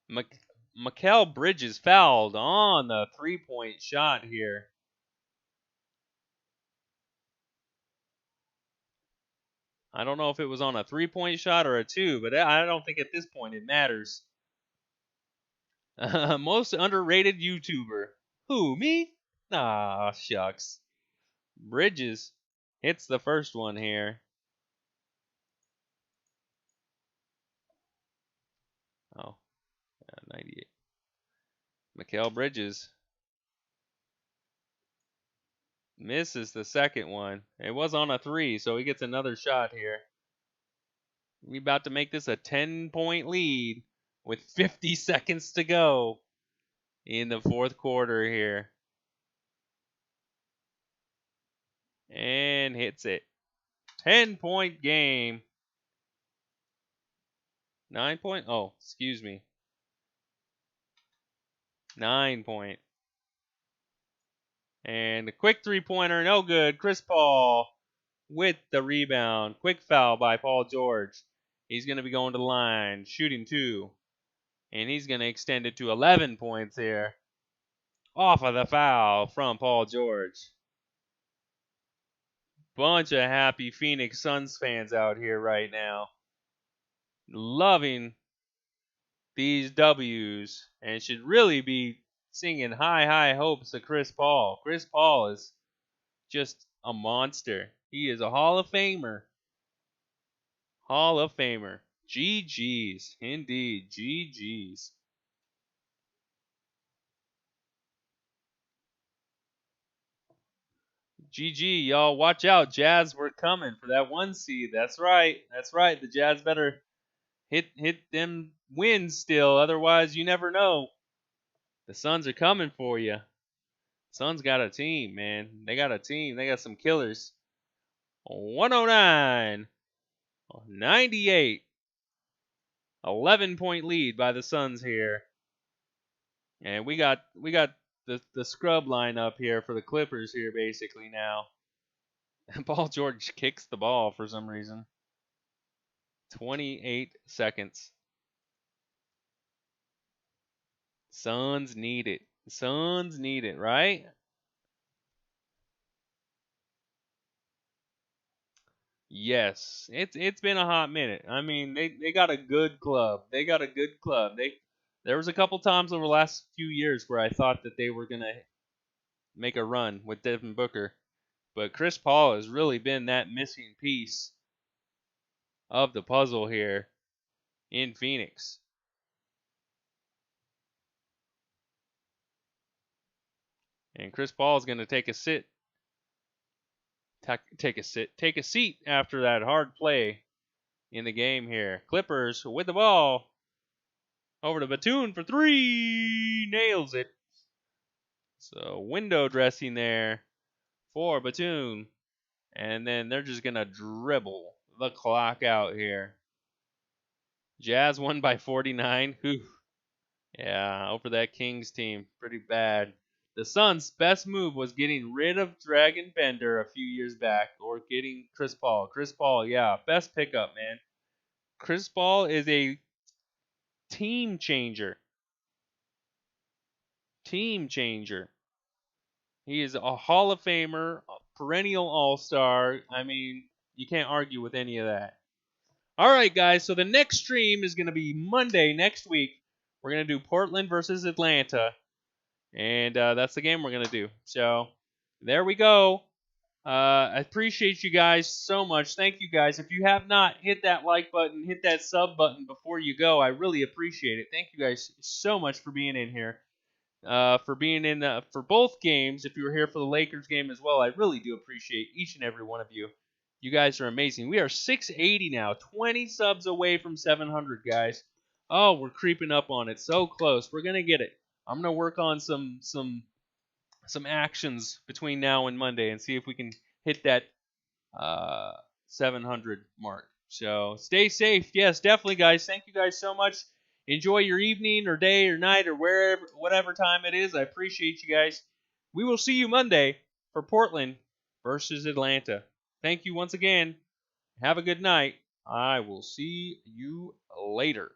Mikal Bridges fouled on the three-point shot here. I don't know if it was on a three-point shot or a two, but I don't think at this point it matters. Most underrated YouTuber. Who, me? Ah, shucks. Bridges hits the first one here. Oh, yeah, 98. Mikal Bridges misses the second one. It was on a three, so he gets another shot here. We about to make this a 10-point lead with 50 seconds to go in the fourth quarter here. And hits it. 10-point game. 9 point? Oh, excuse me. 9 point. And a quick three-pointer, no good. Chris Paul with the rebound. Quick foul by Paul George. He's going to be going to the line, shooting two. And he's going to extend it to 11 points here. Off of the foul from Paul George. Bunch of happy Phoenix Suns fans out here right now. Loving these W's. And should really be singing high, high hopes to Chris Paul. Chris Paul is just a monster. He is a Hall of Famer. Hall of Famer. GG's. Indeed. GG's. GG, y'all. Watch out. Jazz, we're coming for that 1 seed. That's right. That's right. The Jazz better hit them wins still. Otherwise, you never know. The Suns are coming for you. Suns got a team, man. They got a team. They got some killers. 109. 98. 11-point lead by the Suns here. And we got the scrub line up here for the Clippers here basically now. Paul George kicks the ball for some reason. 28 seconds. Suns need it. Suns need it, right? Yes. It's been a hot minute. I mean, they got a good club. They got a good club. There was a couple times over the last few years where I thought that they were going to make a run with Devin Booker. But Chris Paul has really been that missing piece of the puzzle here in Phoenix. And Chris Paul is going to take a seat after that hard play in the game here. Clippers with the ball. Over to Batum for three. Nails it. So window dressing there for Batum. And then they're just going to dribble the clock out here. Jazz won by 49. Whew. Yeah, over that Kings team. Pretty bad. The Suns' best move was getting rid of Dragon Bender a few years back or getting Chris Paul. Chris Paul, yeah, best pickup, man. Chris Paul is a team changer. Team changer. He is a Hall of Famer, a perennial All-Star. I mean, you can't argue with any of that. All right, guys, so the next stream is going to be Monday next week. We're going to do Portland versus Atlanta. And that's the game we're going to do. So there we go. I appreciate you guys so much. Thank you guys. If you have not, hit that like button, hit that sub button before you go. I really appreciate it. Thank you guys so much for being in here. for being in for both games. If you were here for the Lakers game as well, I really do appreciate each and every one of you. You guys are amazing. We are 680 now, 20 subs away from 700, guys. Oh, we're creeping up on it. So close. We're gonna get it. I'm gonna work on some actions between now and Monday and see if we can hit that uh, 700 mark. So stay safe. Yes, definitely, guys. Thank you guys so much. Enjoy your evening or day or night or wherever, whatever time it is. I appreciate you guys. We will see you Monday for Portland versus Atlanta. Thank you once again. Have a good night. I will see you later.